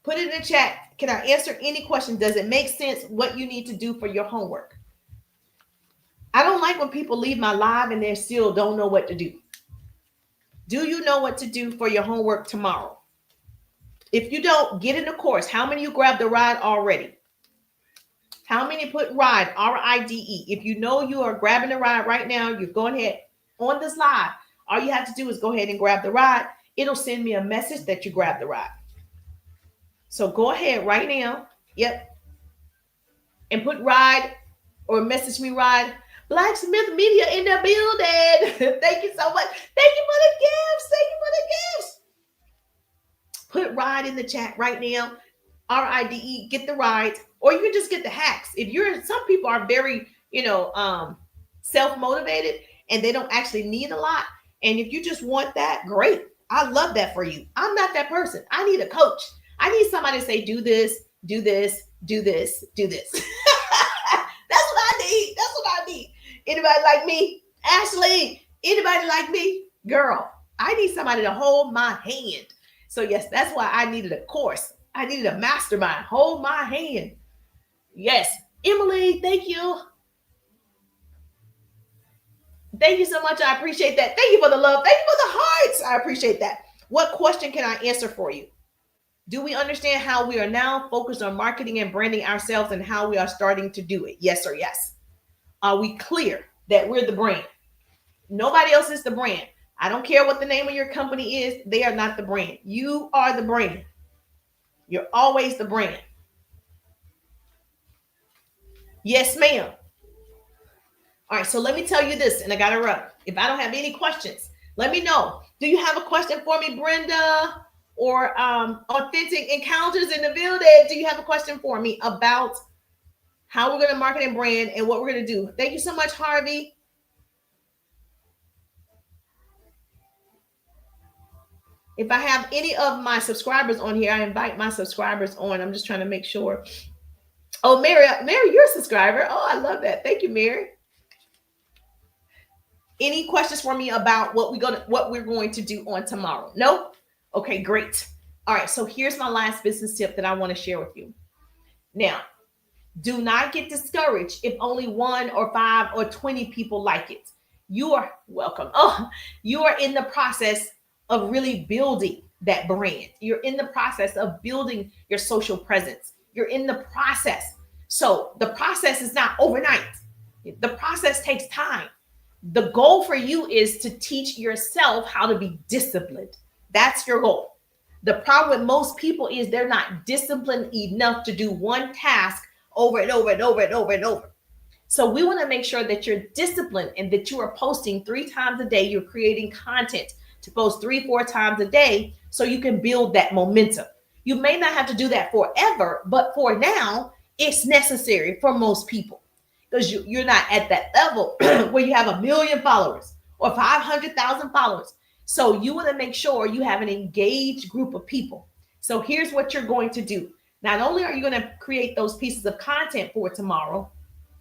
Put it in the chat. Can I answer any question? Does it make sense what you need to do for your homework? I don't like when people leave my live and they still don't know what to do. Do you know what to do for your homework tomorrow? If you don't, get in the course. How many of you grabbed the ride already? How many put ride, R-I-D-E? If you know you are grabbing the ride right now, you're going ahead on this live. All you have to do is go ahead and grab the ride. It'll send me a message that you grabbed the ride. So go ahead right now. Yep. And put ride or message me ride. Blacksmith Media in the building. Thank you so much. Thank you for the gifts. Thank you for the gifts. Put ride in the chat right now. R-I-D-E. Get the ride. Or you can just get the hacks. If you're, some people are very, self-motivated and they don't actually need a lot. And if you just want that, great. I love that for you. I'm not that person. I need a coach. I need somebody to say, do this, do this, do this, do this. That's what I need. That's what I need. Anybody like me? Ashley, anybody like me? Girl, I need somebody to hold my hand. So yes, that's why I needed a course. I needed a mastermind. Hold my hand. Yes. Emily, thank you. Thank you so much. I appreciate that. Thank you for the love. Thank you for the hearts. I appreciate that. What question can I answer for you? Do we understand how we are now focused on marketing and branding ourselves and how we are starting to do it? Yes or yes? Are we clear that we're the brand? Nobody else is the brand. I don't care what the name of your company is. They are not the brand. You are the brand. You're always the brand. Yes, ma'am. All right, so let me tell you this, and I got to run. If I don't have any questions, let me know. Do you have a question for me, Brenda? Or Authentic Encounters in the building? Do you have a question for me about how we're going to market and brand and what we're going to do? Thank you so much, Harvey. If I have any of my subscribers on here, I invite my subscribers on. I'm just trying to make sure. Oh, Mary, you're a subscriber. Oh, I love that. Thank you, Mary. Any questions for me about what we're going to do on tomorrow? No? Okay, great. All right, so here's my last business tip that I want to share with you. Now, do not get discouraged if only 1 or 5 or 20 people like it. You are welcome. Oh, you are in the process of really building that brand. You're in the process of building your social presence. You're in the process. So the process is not overnight. The process takes time. The goal for you is to teach yourself how to be disciplined. That's your goal. The problem with most people is they're not disciplined enough to do one task over and over and over and over and over. So we want to make sure that you're disciplined and that you are posting 3 times a day. You're creating content to post 3-4 times a day so you can build that momentum. You may not have to do that forever, but for now, it's necessary for most people because you're not at that level where you have 1 million followers or 500,000 followers. So you want to make sure you have an engaged group of people. So here's what you're going to do. Not only are you going to create those pieces of content for tomorrow,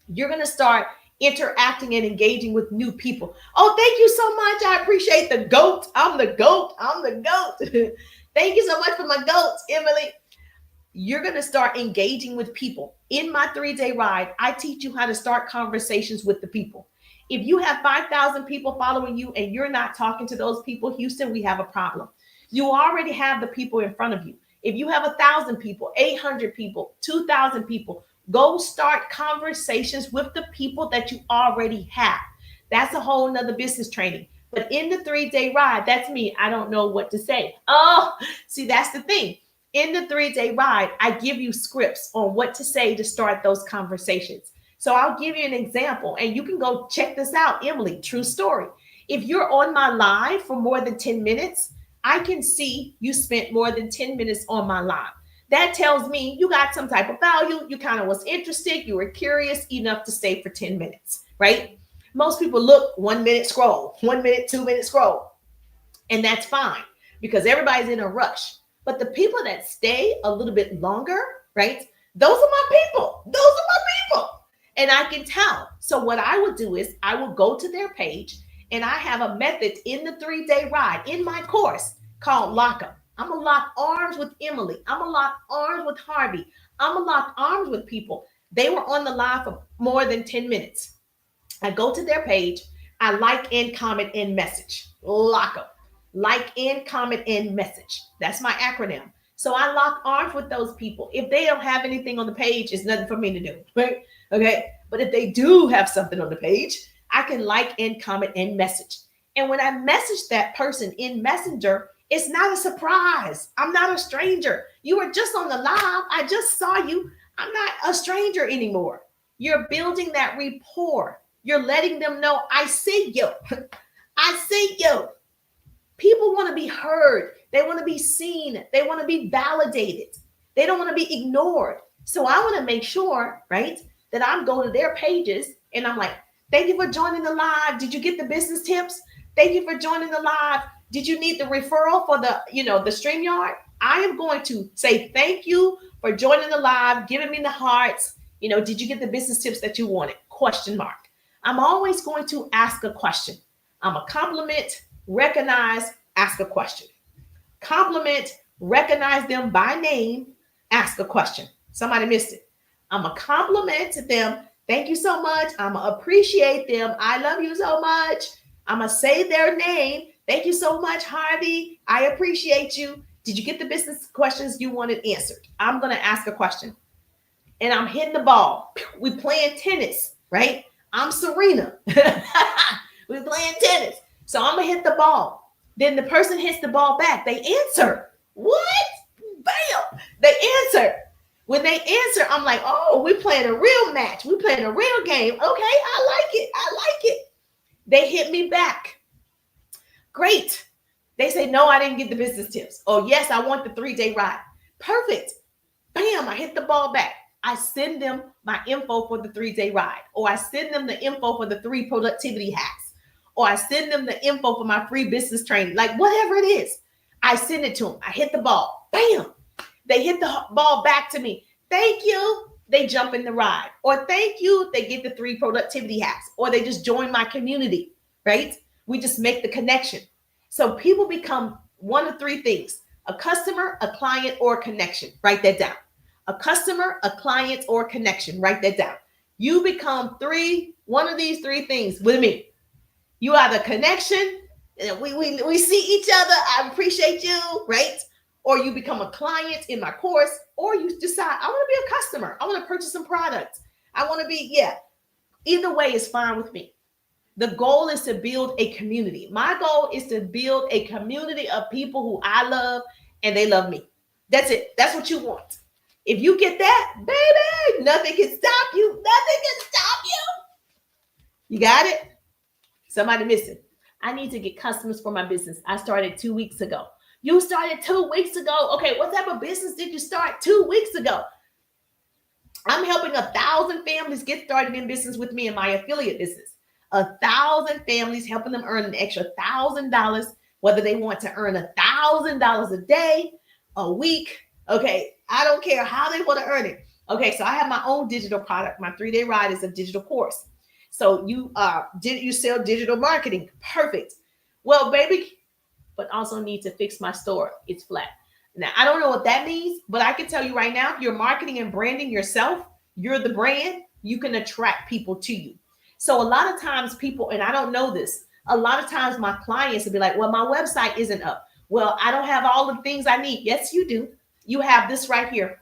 you're going to start interacting and engaging with new people. Oh, thank you so much. I appreciate the GOAT. I'm the GOAT. I'm the GOAT. Thank you so much for my GOATs, Emily. You're going to start engaging with people. In my 3-day ride, I teach you how to start conversations with the people. If you have 5,000 people following you and you're not talking to those people, Houston, we have a problem. You already have the people in front of you. If you have 1,000 people, 800 people, 2,000 people, Go start conversations with the people that you already have. That's a whole nother business training. But in the 3-day ride, that's me. I don't know what to say. Oh, see, that's the thing. In the 3-day ride, I give you scripts on what to say to start those conversations. So I'll give you an example, and you can go check this out, Emily. True story. If you're on my live for more than 10 minutes, I can see you spent more than 10 minutes on my live. That tells me you got some type of value. You kind of was interested. You were curious enough to stay for 10 minutes, right? Most people look 1 minute scroll, 1 minute, 2 minute scroll, and that's fine because everybody's in a rush. But the people that stay a little bit longer, right? Those are my people. Those are my people. And I can tell. So what I would do is I will go to their page, and I have a method in the 3-day ride in my course called Lock 'em. I'm going to lock arms with Emily. I'm going to lock arms with Harvey. I'm going to lock arms with people. They were on the live for more than 10 minutes. I go to their page. I like and comment and message. Lock 'em. Like and comment and message. That's my acronym. So I lock arms with those people. If they don't have anything on the page, it's nothing for me to do. Right? Okay. But if they do have something on the page, I can like and comment and message. And when I message that person in Messenger, it's not a surprise. I'm not a stranger. You were just on the live. I just saw you. I'm not a stranger anymore. You're building that rapport. You're letting them know, I see you. I see you. People want to be heard. They want to be seen. They want to be validated. They don't want to be ignored. So I want to make sure, right, that I'm going to their pages and I'm like, thank you for joining the live. Did you get the business tips? Thank you for joining the live. Did you need the referral for the StreamYard? I am going to say thank you for joining the live, giving me the hearts. Did you get the business tips that you wanted? Question mark. I'm always going to ask a question. I'm a compliment, recognize, ask a question. Compliment, recognize them by name, ask a question. Somebody missed it. I'm a compliment to them. Thank you so much. I'm going to appreciate them. I love you so much. I'm going to say their name. Thank you so much, Harvey. I appreciate you. Did you get the business questions you wanted answered? I'm going to ask a question. And I'm hitting the ball. We're playing tennis, right? I'm Serena. We're playing tennis. So I'm going to hit the ball. Then the person hits the ball back. They answer. What? Bam. They answer. When they answer, I'm like, oh, we're playing a real match. We're playing a real game. Okay, I like it. I like it. They hit me back. Great. They say, no, I didn't get the business tips. Oh, yes, I want the 3-day ride. Perfect. Bam, I hit the ball back. I send them my info for the 3-day ride, or I send them the info for the 3 productivity hacks, or I send them the info for my free business training, like whatever it is. I send it to them. I hit the ball. Bam. They hit the ball back to me. Thank you. They jump in the ride. Or thank you. They get the 3 productivity hacks. Or they just join my community, right? We just make the connection. So people become one of 3 things: a customer, a client, or a connection. Write that down. A customer, a client, or a connection. Write that down. You become one of these 3 things with me. You are the connection. We see each other. I appreciate you, right? Or you become a client in my course, or you decide, I want to be a customer. I want to purchase some products. I want to be, either way is fine with me. The goal is to build a community. My goal is to build a community of people who I love and they love me. That's it. That's what you want. If you get that, baby, nothing can stop you. Nothing can stop you. You got it? Somebody missing. I need to get customers for my business. I started 2 weeks ago. You started 2 weeks ago. Okay, what type of business did you start 2 weeks ago? I'm helping 1,000 families get started in business with me in my affiliate business. 1,000 families, helping them earn an extra $1,000, whether they want to earn $1,000 a day, a week. Okay, I don't care how they want to earn it. Okay, so I have my own digital product. My 3-day ride is a digital course. So you sell digital marketing. Perfect. Well, baby, but also need to fix my store. It's flat. Now, I don't know what that means, but I can tell you right now, if you're marketing and branding yourself, you're the brand, you can attract people to you. So a lot of times people, and I don't know this, a lot of times my clients will be like, well, my website isn't up. Well, I don't have all the things I need. Yes, you do. You have this right here.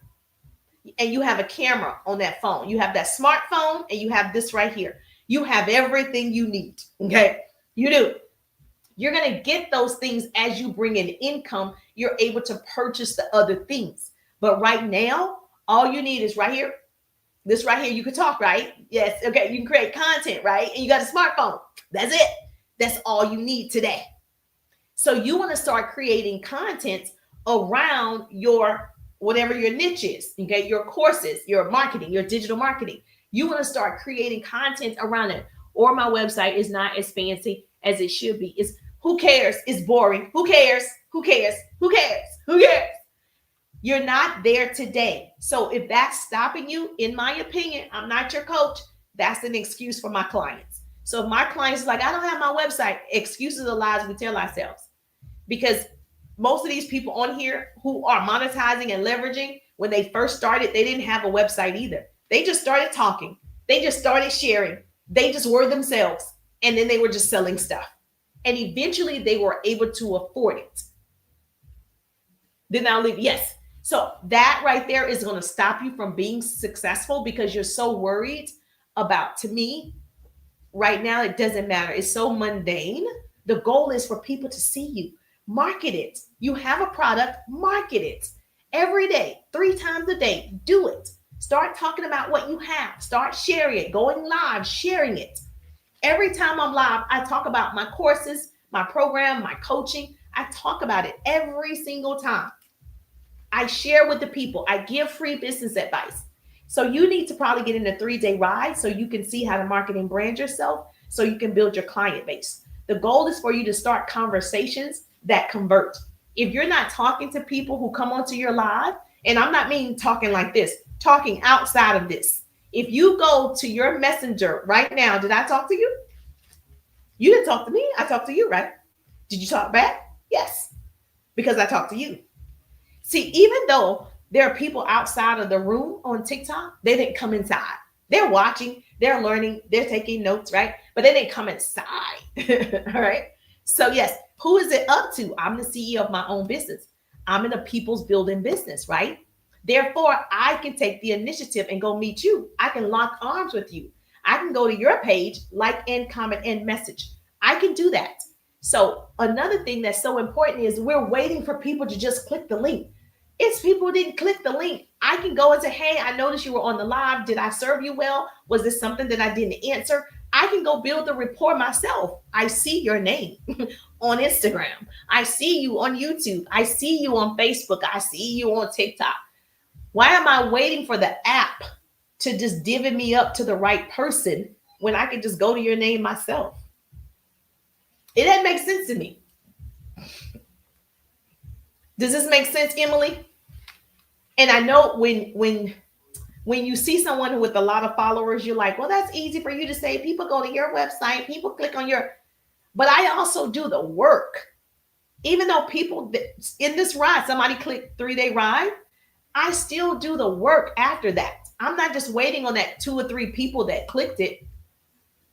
and you have a camera on that phone. You have that smartphone and you have this right here. You have everything you need. Okay. You do. You're going to get those things as you bring in income. You're able to purchase the other things. But right now, all you need is right here. This right here, you can talk, right? Yes. Okay. You can create content, right? And you got a smartphone. That's it. That's all you need today. So you want to start creating content around your whatever your niche is, okay? Your courses, your marketing, your digital marketing. You want to start creating content around it. Or my website is not as fancy as it should be. It's who cares? It's boring. Who cares? Who cares? Who cares? Who cares? You're not there today. So if that's stopping you, in my opinion, I'm not your coach. That's an excuse for my clients. So if my clients like, I don't have my website, excuses are lies we tell ourselves. Because most of these people on here who are monetizing and leveraging, when they first started, they didn't have a website either. They just started talking. They just started sharing. They just were themselves. And then they were just selling stuff. And eventually they were able to afford it. Then I'll leave. Yes. So that right there is going to stop you from being successful because you're so worried about, to me, right now, it doesn't matter. It's so mundane. The goal is for people to see you. Market it. You have a product, market it. Every day, 3 times a day, do it. Start talking about what you have. Start sharing it, going live, sharing it. Every time I'm live, I talk about my courses, my program, my coaching. I talk about it every single time. I share with the people. I give free business advice. So you need to probably get in a 3-day ride so you can see how to market and brand yourself so you can build your client base. The goal is for you to start conversations that convert. If you're not talking to people who come onto your live, and I'm not mean talking like this, talking outside of this. If you go to your messenger right now, did I talk to you? You didn't talk to me. I talked to you, right? Did you talk back? Yes, because I talked to you. See, even though there are people outside of the room on TikTok, they didn't come inside. They're watching, they're learning, they're taking notes, right? But they didn't come inside. All right. So, yes, who is it up to? I'm the CEO of my own business. I'm in a people's building business, right? Therefore, I can take the initiative and go meet you. I can lock arms with you. I can go to your page, like and comment and message. I can do that. So another thing that's so important is we're waiting for people to just click the link. It's people who didn't click the link. I can go and say, hey, I noticed you were on the live. Did I serve you well? Was this something that I didn't answer? I can go build the rapport myself. I see your name on Instagram. I see you on YouTube. I see you on Facebook. I see you on TikTok. Why am I waiting for the app to just divvy me up to the right person when I can just go to your name myself? It doesn't make sense to me. Does this make sense, Emily? And I know when you see someone with a lot of followers, you're like, well, that's easy for you to say. People go to your website, people click on your, but I also do the work. Even though people in this ride, somebody clicked 3-day ride, I still do the work after that. I'm not just waiting on that 2 or 3 people that clicked it.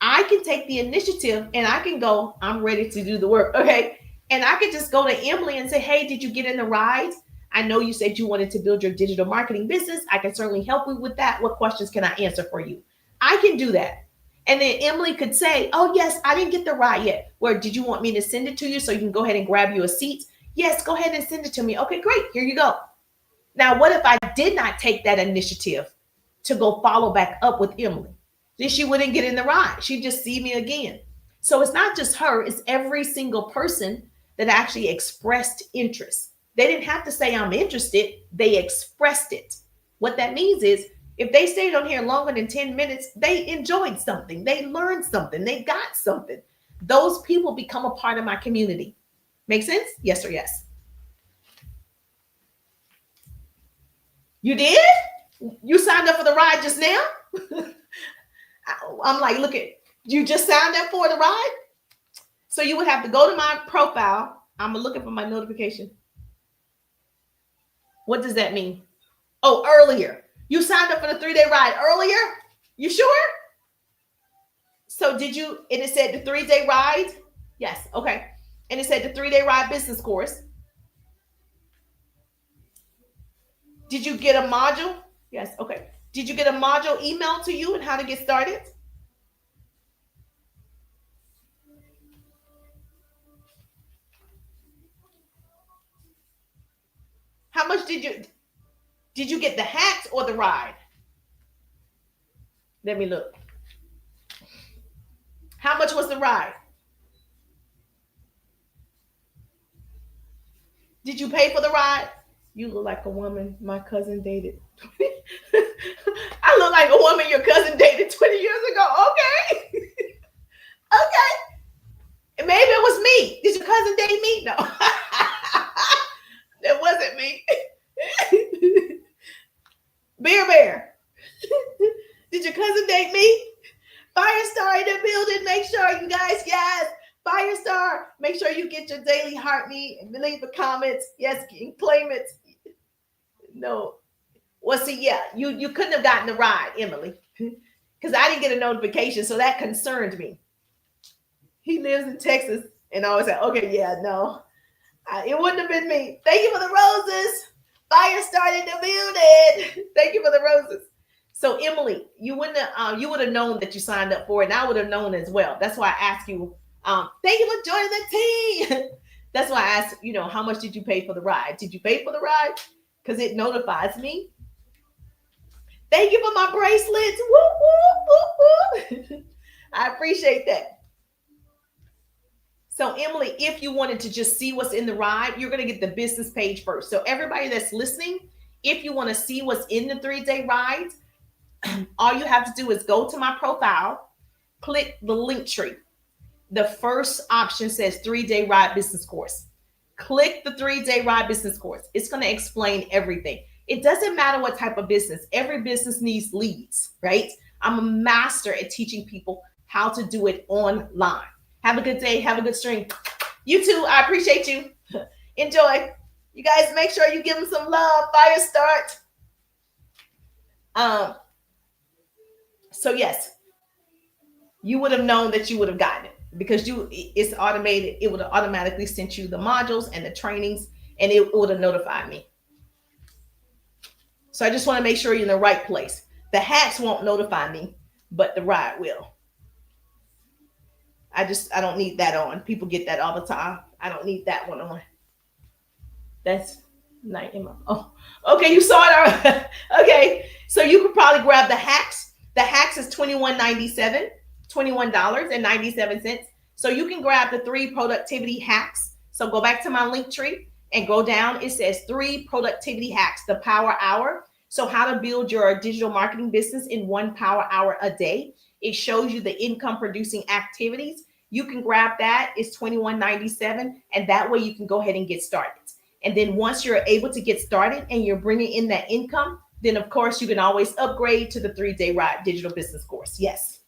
I can take the initiative and I can go, I'm ready to do the work. Okay. And I could just go to Emily and say, hey, did you get in the ride? I know you said you wanted to build your digital marketing business. I can certainly help you with that. What questions can I answer for you? I can do that. And then Emily could say, oh, yes, I didn't get the ride yet. Where did you want me to send it to you so you can go ahead and grab you a seat? Yes, go ahead and send it to me. Okay, great. Here you go. Now, what if I did not take that initiative to go follow back up with Emily? Then she wouldn't get in the ride. She'd just see me again. So it's not just her. It's every single person that actually expressed interest. They didn't have to say, I'm interested. They expressed it. What that means is if they stayed on here longer than 10 minutes, they enjoyed something. They learned something. They got something. Those people become a part of my community. Make sense? Yes or yes? You did? You signed up for the ride just now? I'm like, look at, you just signed up for the ride? So you would have to go to my profile. I'm looking for my notification. What does that mean? Oh, earlier. You signed up for the 3-day ride earlier? You sure? So did you, and it said the 3-day ride? Yes, okay. And it said the 3-day ride business course. Did you get a module? Yes. Okay. Did you get a module email to you and how to get started? How much did you get the hacks or the ride? Let me look. How much was the ride? Did you pay for the ride? You look like a woman my cousin dated. I look like a woman your cousin dated 20 years ago. Okay. Okay. Maybe it was me. Did your cousin date me? No. That wasn't me. Bear Bear. Did your cousin date me? Firestar in the building. Make sure you guys, yes. Firestar. Make sure you get your daily heartbeat and leave the comments. Yes, and claim it. No. Well, see, yeah, you couldn't have gotten the ride, Emily, because I didn't get a notification, so that concerned me. He lives in Texas, and I was like, okay, yeah, no, it wouldn't have been me. Thank you for the roses. Fire started the building. Thank you for the roses. So Emily, you would have known that you signed up for it, and I would have known as well. That's why I asked you. Thank you for joining the team. That's why I asked, how much did you pay for the ride? Did you pay for the ride? Because it notifies me. Thank you for my bracelets. Woo, woo, woo, woo. I appreciate that. So Emily, if you wanted to just see what's in the ride, you're going to get the business page first. So everybody that's listening, if you want to see what's in the 3-day ride, all you have to do is go to my profile, click the link tree. The first option says 3-day ride business course. Click the 3-day ride business course. It's going to explain everything. It doesn't matter what type of business. Every business needs leads, right? I'm a master at teaching people how to do it online. Have a good day. Have a good stream. You too. I appreciate you. Enjoy. You guys make sure you give them some love. Fire start. So yes, you would have known that you would have gotten it because it's automated. It would have automatically sent you the modules and the trainings, and it would have notified me. So I just want to make sure you're in the right place. The hacks won't notify me, but the ride will. I don't need that on. People get that all the time. I don't need that one on. That's night. Oh, okay. You saw it. Okay. So you could probably grab the hacks. The hacks is $21.97, $21.97. So you can grab the 3 productivity hacks. So go back to my link tree and go down. It says 3 productivity hacks, the power hour. So how to build your digital marketing business in 1 power hour a day. It shows you the income producing activities. You can grab that. It's $21.97. And that way you can go ahead and get started. And then once you're able to get started and you're bringing in that income, then of course you can always upgrade to the 3-day ride digital business course. Yes.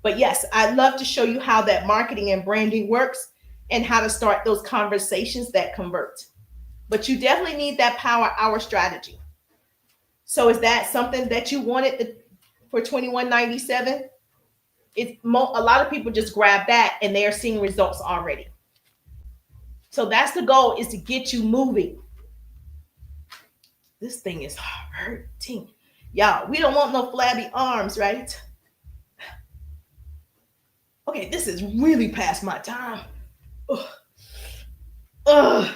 But yes, I'd love to show you how that marketing and branding works and how to start those conversations that convert. But you definitely need that power hour strategy. So is that something that you wanted for $21.97? A lot of people just grab that and they're seeing results already. So that's the goal, is to get you moving. This thing is hurting. Y'all, we don't want no flabby arms, right? Okay, this is really past my time. Ugh. Ugh.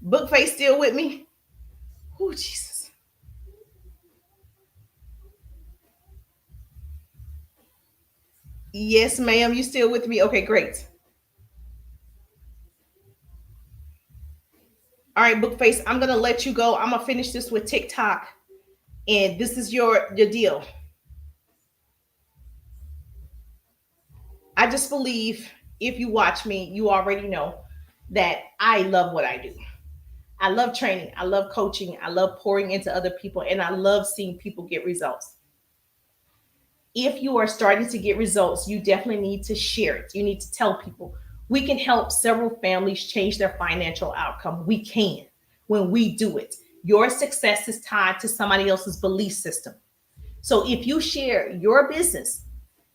Bookface still with me? Oh, Jesus. Yes, ma'am. You still with me? Okay, great. All right, Bookface, I'm going to let you go. I'm going to finish this with TikTok. And this is your deal. I just believe if you watch me, you already know that I love what I do. I love training. I love coaching. I love pouring into other people. And I love seeing people get results. If you are starting to get results, you definitely need to share it. You need to tell people. We can help several families change their financial outcome. We can when we do it. Your success is tied to somebody else's belief system. So if you share your business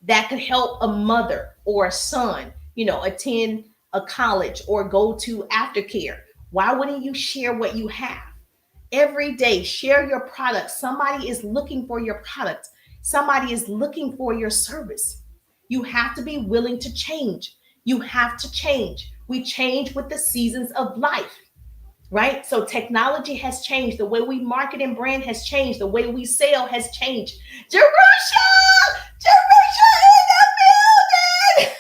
that could help a mother or a son, attend a college or go to aftercare, why wouldn't you share what you have? Every day, share your product. Somebody is looking for your product. Somebody is looking for your service. You have to be willing to change. You have to change. We change with the seasons of life, right? So technology has changed. The way we market and brand has changed. The way we sell has changed. Jerusha! Jerusha in the building!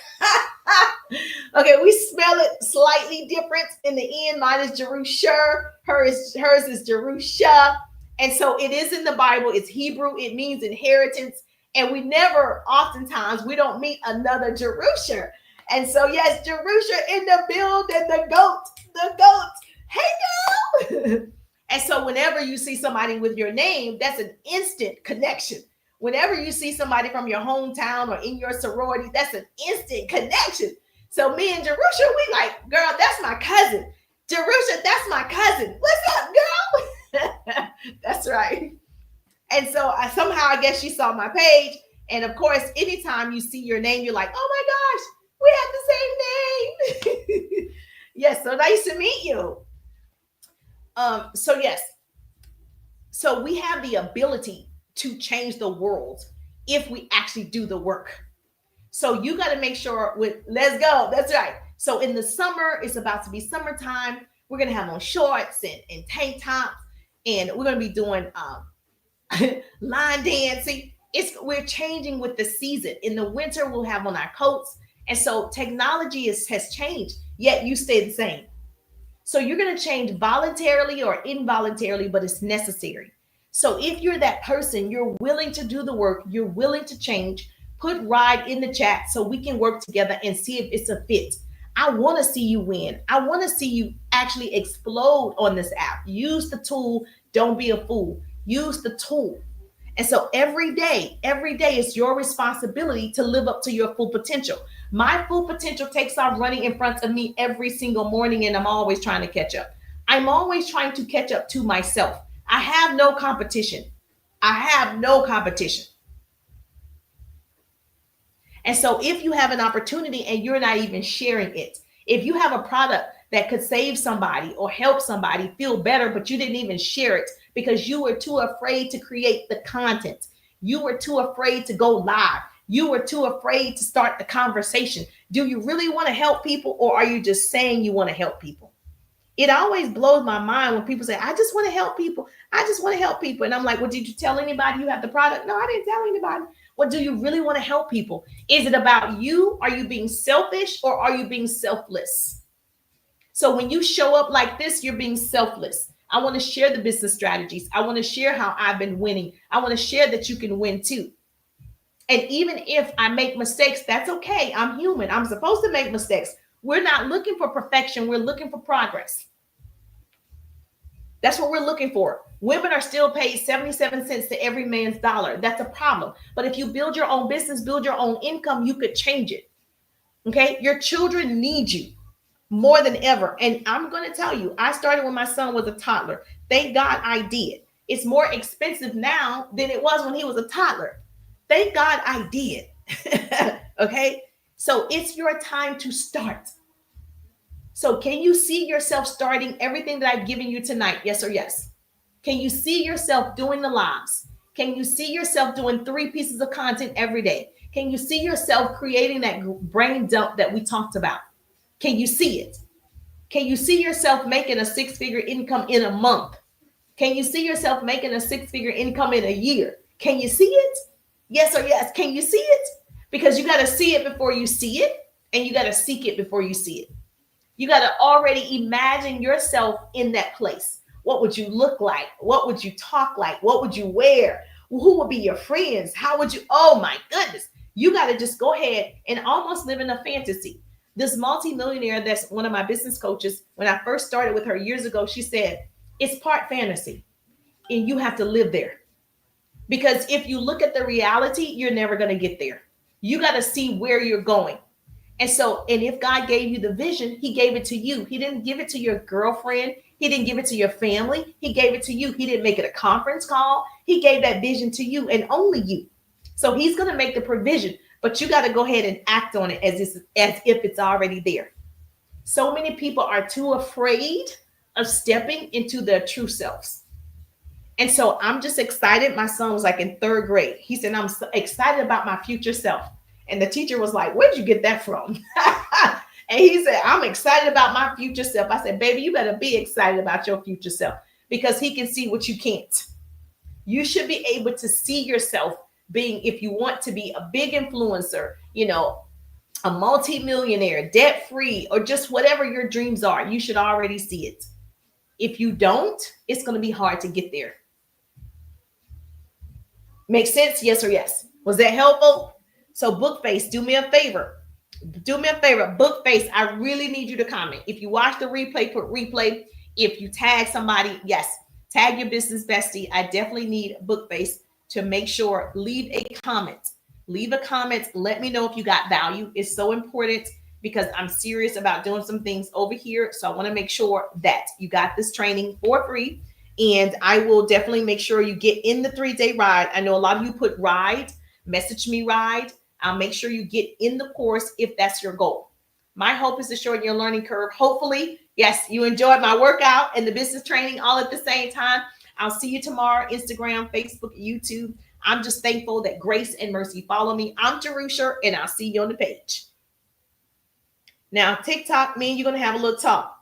Okay, we spell it slightly different in the end. Mine is Jerusha. Hers is Jerusha. And so it is in the Bible. It's Hebrew. It means inheritance. And we never, oftentimes, we don't meet another Jerusha. And so, yes, Jerusha in the building, the goat. Hey, girl. And so whenever you see somebody with your name, that's an instant connection. Whenever you see somebody from your hometown or in your sorority, that's an instant connection. So me and Jerusha, we like, girl, that's my cousin. Jerusha, that's my cousin. What's up, girl? That's right. And so I guess she saw my page. And of course, anytime you see your name, you're like, oh my gosh, we have the same name. Yes, so nice to meet you. So yes, so we have the ability to change the world if we actually do the work. So you got to make sure let's go. That's right. So in the summer, it's about to be summertime. We're going to have on shorts and tank tops, and we're going to be doing line dancing. We're changing with the season. In the winter, we'll have on our coats. And so technology has changed, yet you stay the same. So you're going to change voluntarily or involuntarily, but it's necessary. So if you're that person, you're willing to do the work, you're willing to change, put RIDE in the chat so we can work together and see if it's a fit. I want to see you win. I want to see you actually explode on this app. Use the tool. Don't be a fool. Use the tool. And so every day is your responsibility to live up to your full potential. My full potential takes off running in front of me every single morning, and I'm always trying to catch up. I'm always trying to catch up to myself. I have no competition. And so if you have an opportunity and you're not even sharing it, if you have a product that could save somebody or help somebody feel better, but you didn't even share it because you were too afraid to create the content, you were too afraid to go live, you were too afraid to start the conversation. Do you really want to help people, or are you just saying you want to help people? It always blows my mind when people say, I just want to help people. I just want to help people. And I'm like, well, did you tell anybody you have the product? No, I didn't tell anybody. Well, do you really want to help people? Is it about you? Are you being selfish, or are you being selfless? So when you show up like this, you're being selfless. I want to share the business strategies. I want to share how I've been winning. I want to share that you can win too. And even if I make mistakes, that's okay. I'm human. I'm supposed to make mistakes. We're not looking for perfection. We're looking for progress. That's what we're looking for. Women are still paid 77 cents to every man's dollar. That's a problem. But if you build your own business, build your own income, you could change it. Okay? Your children need you more than ever. And I'm going to tell you, I started when my son was a toddler. Thank God I did. It's more expensive now than it was when he was a toddler. Thank God I did. Okay? So it's your time to start. So can you see yourself starting everything that I've given you tonight? Yes or yes? Can you see yourself doing the lives? Can you see yourself doing 3 pieces of content every day? Can you see yourself creating that brain dump that we talked about? Can you see it? Can you see yourself making a 6-figure income in a month? Can you see yourself making a 6-figure income in a year? Can you see it? Yes or yes? Can you see it? Because you got to see it before you see it, and you got to seek it before you see it. You got to already imagine yourself in that place. What would you look like? What would you talk like? What would you wear? Who would be your friends? How would you? Oh my goodness. You got to just go ahead and almost live in a fantasy. This multimillionaire that's one of my business coaches, when I first started with her years ago, she said, it's part fantasy and you have to live there. Because if you look at the reality, you're never going to get there. You got to see where you're going. And if God gave you the vision, he gave it to you. He didn't give it to your girlfriend. He He didn't give it to your family. He gave it to you. He didn't make it a conference call. He gave that vision to you and only you. So he's going to make the provision, but you got to go ahead and act on it as if it's already there. So many people are too afraid of stepping into their true selves. And so I'm just excited. My son was like in third grade. He said, I'm so excited about my future self. And the teacher was like, where'd you get that from? And he said, I'm excited about my future self. I said, baby, you better be excited about your future self because he can see what you can't. You should be able to see yourself being, if you want to be a big influencer, you know, a multi-millionaire, debt-free, or just whatever your dreams are, you should already see it. If you don't, it's going to be hard to get there. Make sense? Yes or yes? Was that helpful? So Bookface, do me a favor. Do me a favor. Bookface, I really need you to comment. If you watch the replay, put replay. If you tag somebody, yes, tag your business bestie. I definitely need Bookface to make sure, leave a comment. Leave a comment. Let me know if you got value. It's so important because I'm serious about doing some things over here. So I want to make sure that you got this training for free. And I will definitely make sure you get in the 3-day ride. I know a lot of you put ride, message me ride. I'll make sure you get in the course if that's your goal. My hope is to shorten your learning curve. Hopefully, yes, you enjoyed my workout and the business training all at the same time. I'll see you tomorrow, Instagram, Facebook, YouTube. I'm just thankful that grace and mercy follow me. I'm Jerusha, and I'll see you on the page. Now, TikTok, me and you're going to have a little talk.